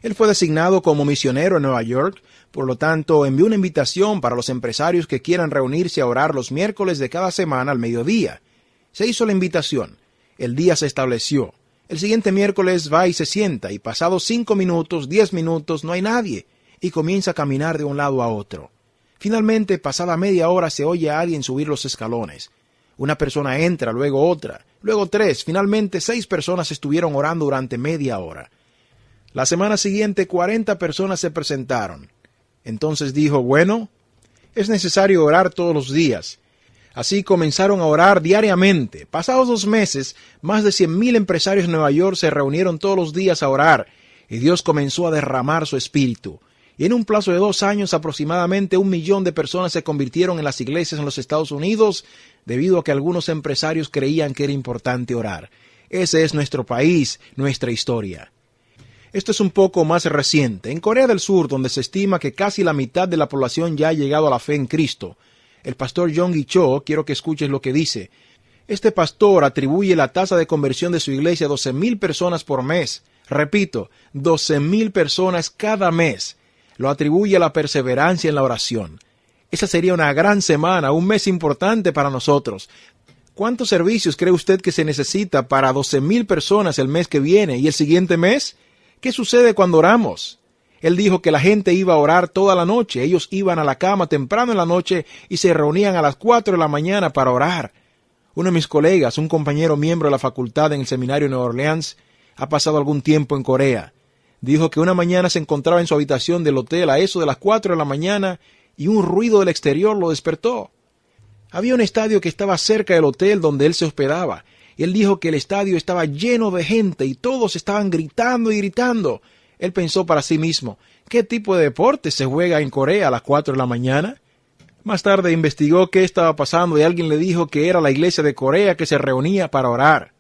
S1: Él fue designado como misionero en Nueva York, por lo tanto envió una invitación para los empresarios que quieran reunirse a orar los miércoles de cada semana al mediodía. Se hizo la invitación. El día se estableció. El siguiente miércoles va y se sienta, y pasados 5 minutos, 10 minutos, no hay nadie, y comienza a caminar de un lado a otro. Finalmente, pasada media hora, se oye a alguien subir los escalones. Una persona entra, luego otra, luego 3, finalmente 6 personas estuvieron orando durante media hora. La semana siguiente 40 personas se presentaron. Entonces dijo, bueno, es necesario orar todos los días. Así comenzaron a orar diariamente. Pasados 2 meses, más de 100,000 empresarios de Nueva York se reunieron todos los días a orar, y Dios comenzó a derramar su espíritu. Y en un plazo de 2 años, aproximadamente 1 millón de personas se convirtieron en las iglesias en los Estados Unidos, debido a que algunos empresarios creían que era importante orar. Ese es nuestro país, nuestra historia. Esto es un poco más reciente. En Corea del Sur, donde se estima que casi la mitad de la población ya ha llegado a la fe en Cristo, el pastor Yonggi Cho, quiero que escuches lo que dice. Este pastor atribuye la tasa de conversión de su iglesia a 12,000 personas por mes. Repito, 12,000 personas cada mes. Lo atribuye a la perseverancia en la oración. Esa sería una gran semana, un mes importante para nosotros. ¿Cuántos servicios cree usted que se necesita para 12,000 personas el mes que viene y el siguiente mes? ¿Qué sucede cuando oramos? Él dijo que la gente iba a orar toda la noche. Ellos iban a la cama temprano en la noche y se reunían a las 4 de la mañana para orar. Uno de mis colegas, un compañero miembro de la facultad en el seminario de Nueva Orleans, ha pasado algún tiempo en Corea. Dijo que una mañana se encontraba en su habitación del hotel a eso de las 4 de la mañana y un ruido del exterior lo despertó. Había un estadio que estaba cerca del hotel donde él se hospedaba. Él dijo que el estadio estaba lleno de gente y todos estaban gritando y gritando. Él pensó para sí mismo, ¿qué tipo de deporte se juega en Corea a las 4 de la mañana? Más tarde investigó qué estaba pasando y alguien le dijo que era la iglesia de Corea que se reunía para orar.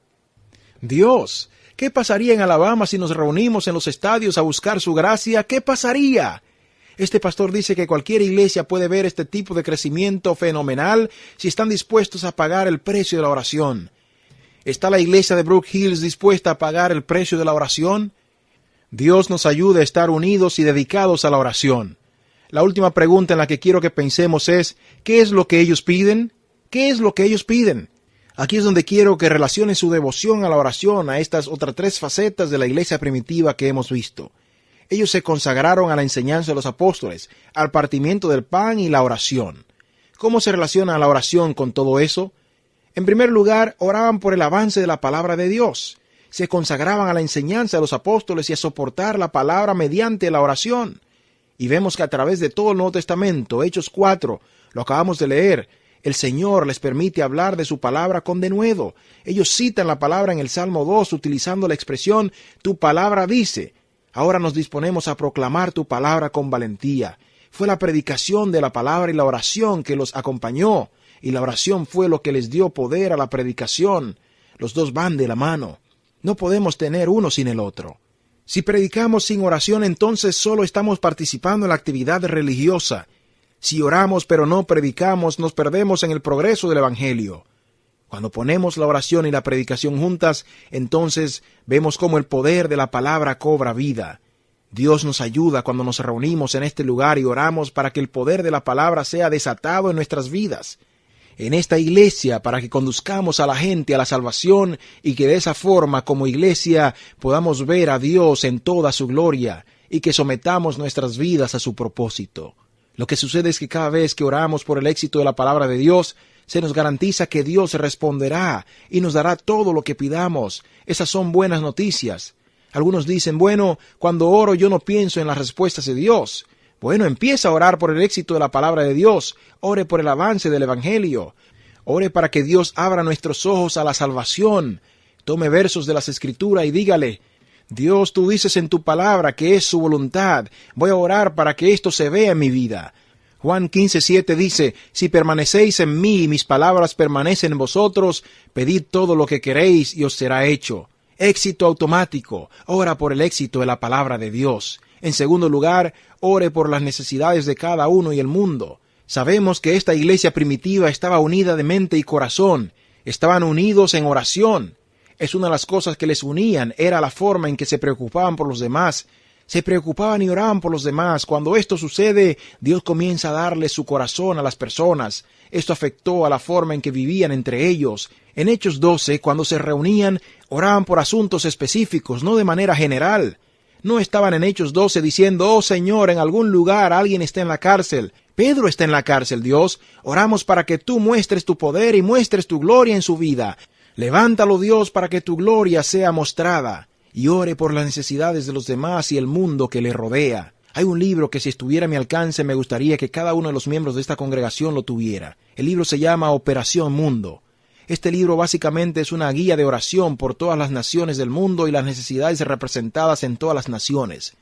S1: Dios, ¿qué pasaría en Alabama si nos reunimos en los estadios a buscar su gracia? ¿Qué pasaría? Este pastor dice que cualquier iglesia puede ver este tipo de crecimiento fenomenal si están dispuestos a pagar el precio de la oración. ¿Está la iglesia de Brook Hills dispuesta a pagar el precio de la oración? Dios nos ayude a estar unidos y dedicados a la oración. La última pregunta en la que quiero que pensemos es, ¿qué es lo que ellos piden? ¿Qué es lo que ellos piden? Aquí es donde quiero que relacionen su devoción a la oración a estas otras 3 facetas de la iglesia primitiva que hemos visto. Ellos se consagraron a la enseñanza de los apóstoles, al partimiento del pan y la oración. ¿Cómo se relaciona la oración con todo eso? En primer lugar, oraban por el avance de la palabra de Dios. Se consagraban a la enseñanza de los apóstoles y a soportar la palabra mediante la oración. Y vemos que a través de todo el Nuevo Testamento, Hechos 4, lo acabamos de leer, el Señor les permite hablar de su palabra con denuedo. Ellos citan la palabra en el Salmo 2 utilizando la expresión, tu palabra dice. Ahora nos disponemos a proclamar tu palabra con valentía. Fue la predicación de la palabra y la oración que los acompañó, y la oración fue lo que les dio poder a la predicación. Los dos van de la mano. No podemos tener uno sin el otro. Si predicamos sin oración, entonces solo estamos participando en la actividad religiosa. Si oramos pero no predicamos, nos perdemos en el progreso del Evangelio. Cuando ponemos la oración y la predicación juntas, entonces vemos cómo el poder de la palabra cobra vida. Dios nos ayuda cuando nos reunimos en este lugar y oramos para que el poder de la palabra sea desatado en nuestras vidas. En esta iglesia, para que conduzcamos a la gente a la salvación y que de esa forma, como iglesia, podamos ver a Dios en toda su gloria y que sometamos nuestras vidas a su propósito. Lo que sucede es que cada vez que oramos por el éxito de la palabra de Dios, se nos garantiza que Dios responderá y nos dará todo lo que pidamos. Esas son buenas noticias. Algunos dicen, bueno, cuando oro yo no pienso en las respuestas de Dios. Bueno, empieza a orar por el éxito de la palabra de Dios. Ore por el avance del Evangelio. Ore para que Dios abra nuestros ojos a la salvación. Tome versos de las Escrituras y dígale, Dios, tú dices en tu palabra que es su voluntad. Voy a orar para que esto se vea en mi vida. Juan 15:7 dice, si permanecéis en mí y mis palabras permanecen en vosotros, pedid todo lo que queréis y os será hecho. Éxito automático. Ora por el éxito de la palabra de Dios. En segundo lugar, ore por las necesidades de cada uno y el mundo. Sabemos que esta iglesia primitiva estaba unida de mente y corazón. Estaban unidos en oración. Es una de las cosas que les unían, era la forma en que se preocupaban por los demás. Se preocupaban y oraban por los demás. Cuando esto sucede, Dios comienza a darle su corazón a las personas. Esto afectó a la forma en que vivían entre ellos. En Hechos 12, cuando se reunían, oraban por asuntos específicos, no de manera general. No estaban en Hechos 12 diciendo, oh Señor, en algún lugar alguien está en la cárcel. Pedro está en la cárcel, Dios. Oramos para que tú muestres tu poder y muestres tu gloria en su vida. Levántalo, Dios, para que tu gloria sea mostrada. Y ore por las necesidades de los demás y el mundo que le rodea. Hay un libro que si estuviera a mi alcance me gustaría que cada uno de los miembros de esta congregación lo tuviera. El libro se llama Operación Mundo. Este libro básicamente es una guía de oración por todas las naciones del mundo y las necesidades representadas en todas las naciones.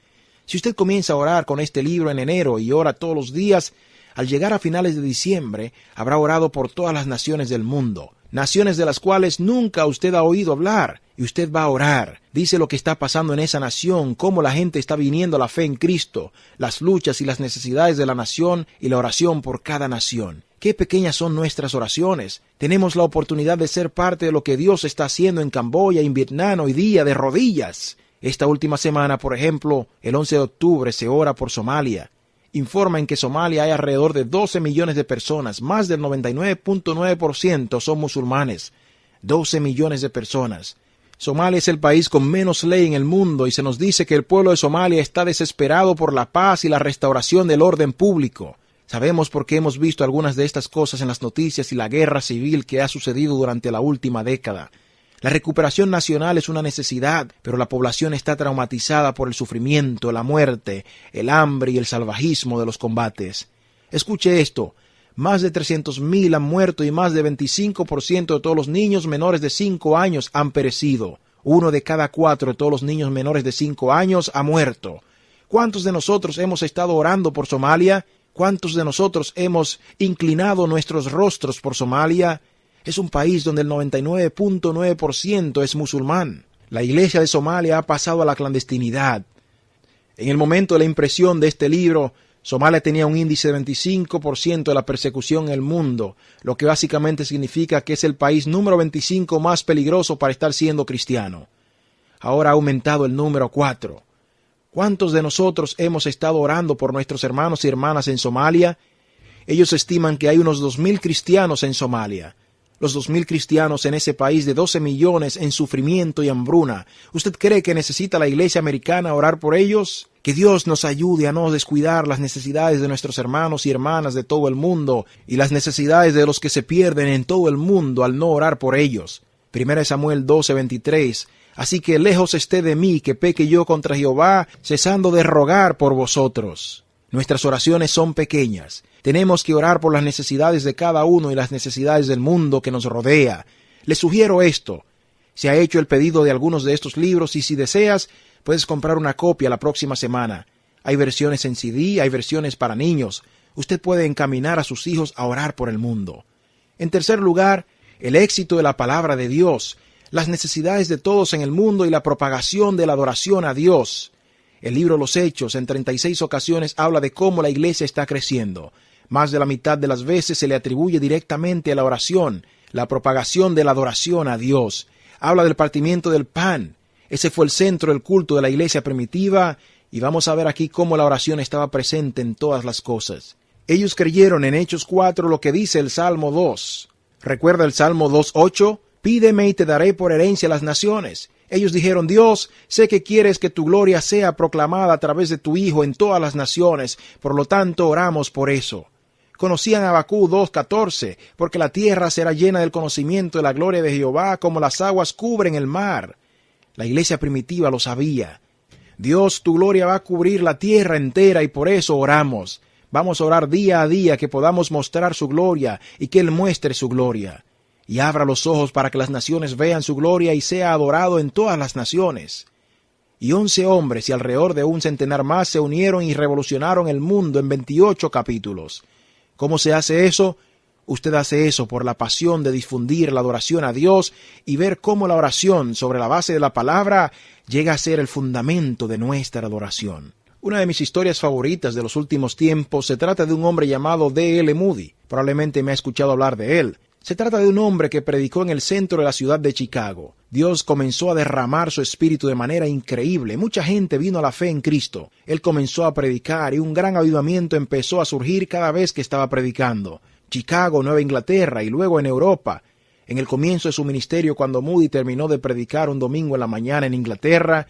S1: Si usted comienza a orar con este libro en enero y ora todos los días, al llegar a finales de diciembre habrá orado por todas las naciones del mundo. Naciones de las cuales nunca usted ha oído hablar, y usted va a orar. Dice lo que está pasando en esa nación, cómo la gente está viniendo a la fe en Cristo, las luchas y las necesidades de la nación y la oración por cada nación. Qué pequeñas son nuestras oraciones. Tenemos la oportunidad de ser parte de lo que Dios está haciendo en Camboya y en Vietnam hoy día de rodillas. Esta última semana, por ejemplo, el 11 de octubre se ora por Somalia. Informa en que Somalia hay alrededor de 12 millones de personas, más del 99.9% son musulmanes. 12 millones de personas. Somalia es el país con menos ley en el mundo y se nos dice que el pueblo de Somalia está desesperado por la paz y la restauración del orden público. Sabemos porque hemos visto algunas de estas cosas en las noticias y la guerra civil que ha sucedido durante la última década. La recuperación nacional es una necesidad, pero la población está traumatizada por el sufrimiento, la muerte, el hambre y el salvajismo de los combates. Escuche esto. Más de 300,000 han muerto y más de 25% de todos los niños menores de 5 años han perecido. 1 de cada 4 de todos los niños menores de 5 años ha muerto. ¿Cuántos de nosotros hemos estado orando por Somalia? ¿Cuántos de nosotros hemos inclinado nuestros rostros por Somalia? Es un país donde el 99.9% es musulmán. La iglesia de Somalia ha pasado a la clandestinidad. En el momento de la impresión de este libro, Somalia tenía un índice de 25% de la persecución en el mundo, lo que básicamente significa que es el país número 25 más peligroso para estar siendo cristiano. Ahora ha aumentado el número 4. ¿Cuántos de nosotros hemos estado orando por nuestros hermanos y hermanas en Somalia? Ellos estiman que hay unos 2,000 cristianos en Somalia. Los 2,000 cristianos en ese país de 12 millones en sufrimiento y hambruna. ¿Usted cree que necesita la iglesia americana orar por ellos? Que Dios nos ayude a no descuidar las necesidades de nuestros hermanos y hermanas de todo el mundo y las necesidades de los que se pierden en todo el mundo al no orar por ellos. 1 Samuel 12:23. Así que lejos esté de mí que peque yo contra Jehová, cesando de rogar por vosotros. Nuestras oraciones son pequeñas. Tenemos que orar por las necesidades de cada uno y las necesidades del mundo que nos rodea. Les sugiero esto. Se ha hecho el pedido de algunos de estos libros y si deseas, puedes comprar una copia la próxima semana. Hay versiones en CD, hay versiones para niños. Usted puede encaminar a sus hijos a orar por el mundo. En tercer lugar, el éxito de la palabra de Dios, las necesidades de todos en el mundo y la propagación de la adoración a Dios. El libro Los Hechos en 36 ocasiones habla de cómo la iglesia está creciendo. Más de la mitad de las veces se le atribuye directamente a la oración, la propagación de la adoración a Dios. Habla del partimiento del pan. Ese fue el centro del culto de la iglesia primitiva y vamos a ver aquí cómo la oración estaba presente en todas las cosas. Ellos creyeron en Hechos 4 lo que dice el Salmo 2. ¿Recuerda el Salmo 2:8? Pídeme y te daré por herencia las naciones. Ellos dijeron, Dios, sé que quieres que tu gloria sea proclamada a través de tu Hijo en todas las naciones, por lo tanto oramos por eso. Conocían a Habacuc 2:14, porque la tierra será llena del conocimiento de la gloria de Jehová como las aguas cubren el mar. La iglesia primitiva lo sabía. Dios, tu gloria va a cubrir la tierra entera y por eso oramos. Vamos a orar día a día que podamos mostrar su gloria y que Él muestre su gloria. Y abra los ojos para que las naciones vean su gloria y sea adorado en todas las naciones. y 11 hombres y alrededor de un centenar más se unieron y revolucionaron el mundo en 28 capítulos. ¿Cómo se hace eso? Usted hace eso por la pasión de difundir la adoración a Dios y ver cómo la oración sobre la base de la palabra llega a ser el fundamento de nuestra adoración. Una de mis historias favoritas de los últimos tiempos se trata de un hombre llamado D.L. Moody. Probablemente me ha escuchado hablar de él. Se trata de un hombre que predicó en el centro de la ciudad de Chicago. Dios comenzó a derramar su espíritu de manera increíble. Mucha gente vino a la fe en Cristo. Él comenzó a predicar y un gran avivamiento empezó a surgir cada vez que estaba predicando. Chicago, Nueva Inglaterra y luego en Europa. En el comienzo de su ministerio, cuando Moody terminó de predicar un domingo en la mañana en Inglaterra,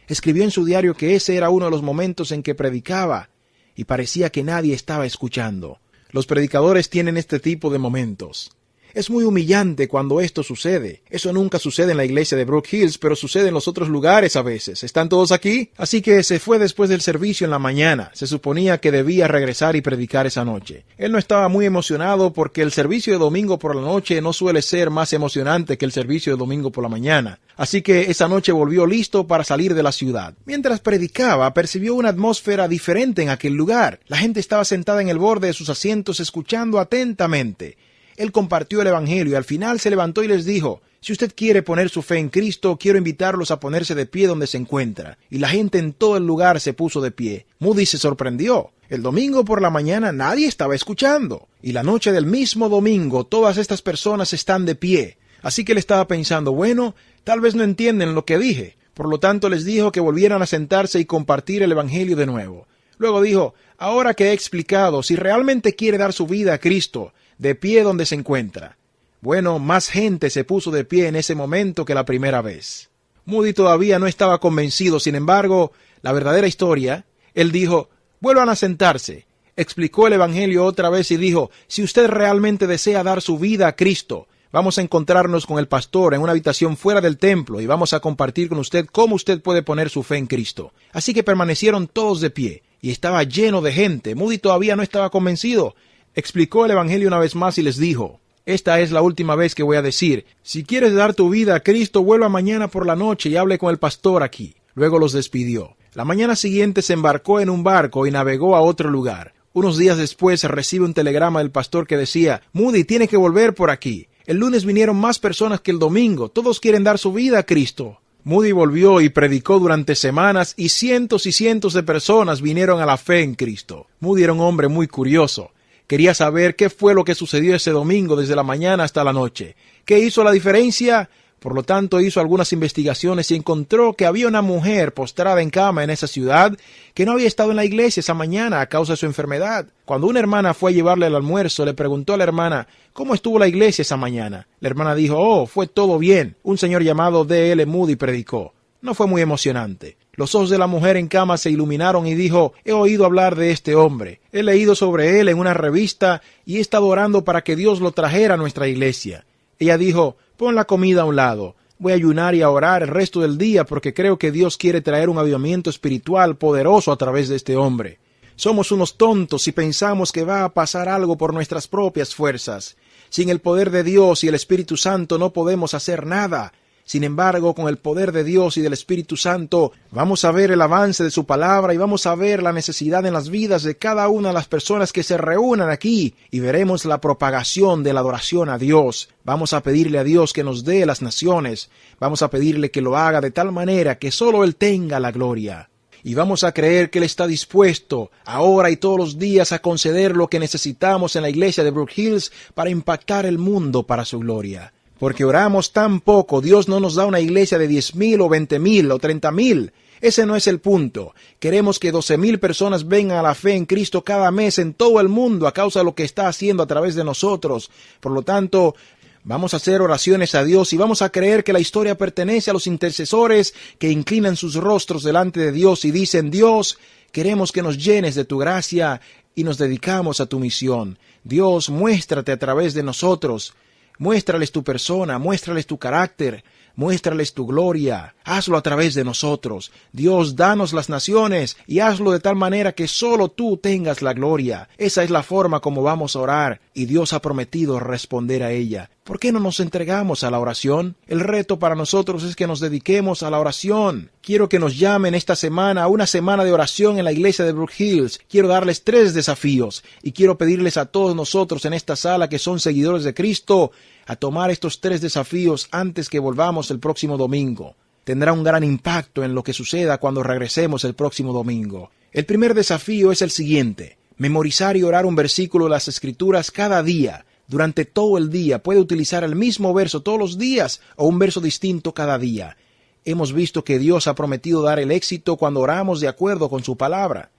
S1: escribió en su diario que ese era uno de los momentos en que predicaba y parecía que nadie estaba escuchando. Los predicadores tienen este tipo de momentos. Es muy humillante cuando esto sucede. Eso nunca sucede en la iglesia de Brook Hills, pero sucede en los otros lugares a veces. ¿Están todos aquí? Así que se fue después del servicio en la mañana. Se suponía que debía regresar y predicar esa noche. Él no estaba muy emocionado porque el servicio de domingo por la noche no suele ser más emocionante que el servicio de domingo por la mañana. Así que esa noche volvió listo para salir de la ciudad. Mientras predicaba, percibió una atmósfera diferente en aquel lugar. La gente estaba sentada en el borde de sus asientos escuchando atentamente. Él compartió el evangelio y al final se levantó y les dijo: si usted quiere poner su fe en Cristo, quiero invitarlos a ponerse de pie donde se encuentra. Y la gente en todo el lugar se puso de pie. Moody se sorprendió. El domingo por la mañana nadie estaba escuchando. Y la noche del mismo domingo todas estas personas están de pie. Así que él estaba pensando, bueno, tal vez no entienden lo que dije. Por lo tanto les dijo que volvieran a sentarse y compartir el evangelio de nuevo. Luego dijo: ahora que he explicado, si realmente quiere dar su vida a Cristo, de pie donde se encuentra. Bueno, más gente se puso de pie en ese momento que la primera vez. Moody todavía no estaba convencido, sin embargo, la verdadera historia, él dijo: vuelvan a sentarse. Explicó el evangelio otra vez y dijo: si usted realmente desea dar su vida a Cristo, vamos a encontrarnos con el pastor en una habitación fuera del templo y vamos a compartir con usted cómo usted puede poner su fe en Cristo. Así que permanecieron todos de pie y estaba lleno de gente. Moody todavía no estaba convencido. Explicó el evangelio una vez más y les dijo: esta es la última vez que voy a decir, si quieres dar tu vida a Cristo, vuelva mañana por la noche y hable con el pastor aquí. Luego los despidió. La mañana siguiente se embarcó en un barco y navegó a otro lugar. Unos días después recibe un telegrama del pastor que decía: Moody tiene que volver por aquí. El lunes vinieron más personas que el domingo. Todos quieren dar su vida a Cristo. Moody volvió y predicó durante semanas y cientos de personas vinieron a la fe en Cristo. Moody era un hombre muy curioso. Quería saber qué fue lo que sucedió ese domingo desde la mañana hasta la noche. ¿Qué hizo la diferencia? Por lo tanto, hizo algunas investigaciones y encontró que había una mujer postrada en cama en esa ciudad que no había estado en la iglesia esa mañana a causa de su enfermedad. Cuando una hermana fue a llevarle el almuerzo, le preguntó a la hermana: ¿cómo estuvo la iglesia esa mañana? La hermana dijo: oh, fue todo bien. Un señor llamado D.L. Moody predicó. No fue muy emocionante. Los ojos de la mujer en cama se iluminaron y dijo: he oído hablar de este hombre. He leído sobre él en una revista y he estado orando para que Dios lo trajera a nuestra iglesia. Ella dijo: pon la comida a un lado. Voy a ayunar y a orar el resto del día porque creo que Dios quiere traer un avivamiento espiritual poderoso a través de este hombre. Somos unos tontos si pensamos que va a pasar algo por nuestras propias fuerzas. Sin el poder de Dios y el Espíritu Santo no podemos hacer nada. Sin embargo, con el poder de Dios y del Espíritu Santo, vamos a ver el avance de su palabra y vamos a ver la necesidad en las vidas de cada una de las personas que se reúnan aquí y veremos la propagación de la adoración a Dios. Vamos a pedirle a Dios que nos dé las naciones. Vamos a pedirle que lo haga de tal manera que solo Él tenga la gloria. Y vamos a creer que Él está dispuesto ahora y todos los días a conceder lo que necesitamos en la iglesia de Brook Hills para impactar el mundo para su gloria. Porque oramos tan poco, Dios no nos da una iglesia de 10,000 o 20,000 o 30,000. Ese no es el punto. Queremos que 12,000 personas vengan a la fe en Cristo cada mes en todo el mundo a causa de lo que está haciendo a través de nosotros. Por lo tanto, vamos a hacer oraciones a Dios y vamos a creer que la historia pertenece a los intercesores que inclinan sus rostros delante de Dios y dicen: Dios, queremos que nos llenes de tu gracia y nos dedicamos a tu misión. Dios, muéstrate a través de nosotros. Muéstrales tu persona, muéstrales tu carácter, muéstrales tu gloria, hazlo a través de nosotros. Dios, danos las naciones y hazlo de tal manera que solo tú tengas la gloria. Esa es la forma como vamos a orar y Dios ha prometido responder a ella. ¿Por qué no nos entregamos a la oración? El reto para nosotros es que nos dediquemos a la oración. Quiero que nos llamen esta semana a una semana de oración en la iglesia de Brook Hills. Quiero darles 3 desafíos y quiero pedirles a todos nosotros en esta sala que son seguidores de Cristo a tomar estos 3 desafíos antes que volvamos el próximo domingo. Tendrá un gran impacto en lo que suceda cuando regresemos el próximo domingo. El primer desafío es el siguiente: memorizar y orar un versículo de las Escrituras cada día. Durante todo el día puede utilizar el mismo verso todos los días o un verso distinto cada día. Hemos visto que Dios ha prometido dar el éxito cuando oramos de acuerdo con su palabra.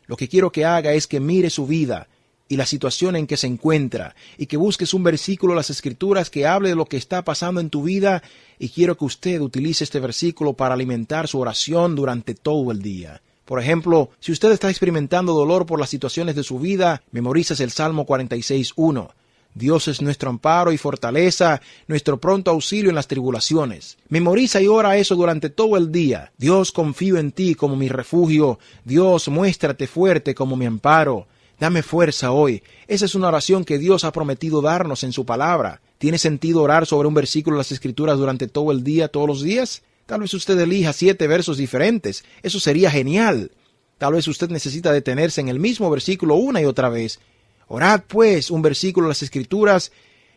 S1: Lo que quiero que haga es que mire su vida y la situación en que se encuentra y que busques un versículo de las Escrituras que hable de lo que está pasando en tu vida, y quiero que usted utilice este versículo para alimentar su oración durante todo el día. Por ejemplo, si usted está experimentando dolor por las situaciones de su vida, memoriza el Salmo 46:1. Dios es nuestro amparo y fortaleza, nuestro pronto auxilio en las tribulaciones. Memoriza y ora eso durante todo el día. Dios, confío en ti como mi refugio. Dios, muéstrate fuerte como mi amparo. Dame fuerza hoy. Esa es una oración que Dios ha prometido darnos en su palabra. ¿Tiene sentido orar sobre un versículo de las Escrituras durante todo el día, todos los días? Tal vez usted elija 7 versos diferentes. Eso sería genial. Tal vez usted necesita detenerse en el mismo versículo una y otra vez. Orad, pues, un versículo de las Escrituras,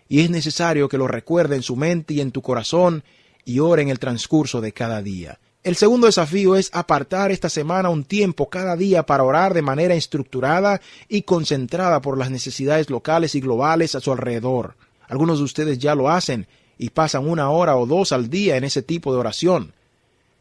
S1: y es necesario que lo recuerde en su mente y en tu corazón, y ore en el transcurso de cada día. El segundo desafío es apartar esta semana un tiempo cada día para orar de manera estructurada y concentrada por las necesidades locales y globales a su alrededor. Algunos de ustedes ya lo hacen y pasan 1 hora o 2 al día en ese tipo de oración.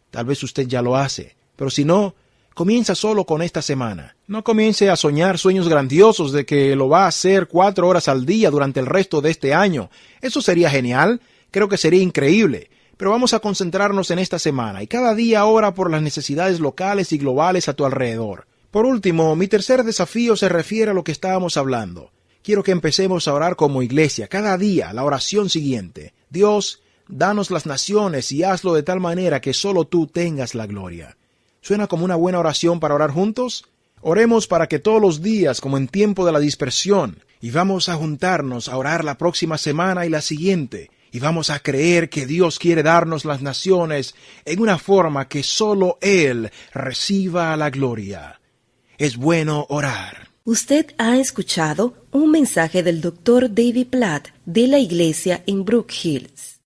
S1: Tal vez usted ya lo hace, pero si no, comienza solo con esta semana. No comience a soñar sueños grandiosos de que lo va a hacer 4 horas al día durante el resto de este año. Eso sería genial, creo que sería increíble. Pero vamos a concentrarnos en esta semana y cada día ora por las necesidades locales y globales a tu alrededor. Por último, mi tercer desafío se refiere a lo que estábamos hablando. Quiero que empecemos a orar como iglesia cada día, la oración siguiente. Dios, danos las naciones y hazlo de tal manera que solo tú tengas la gloria. ¿Suena como una buena oración para orar juntos? Oremos para que todos los días, como en tiempo de la dispersión, y vamos a juntarnos a orar la próxima semana y la siguiente, y vamos a creer que Dios quiere darnos las naciones en una forma que solo Él reciba la gloria. Es bueno orar.
S2: Usted ha escuchado un mensaje del Dr. David Platt de la iglesia en Brook Hills.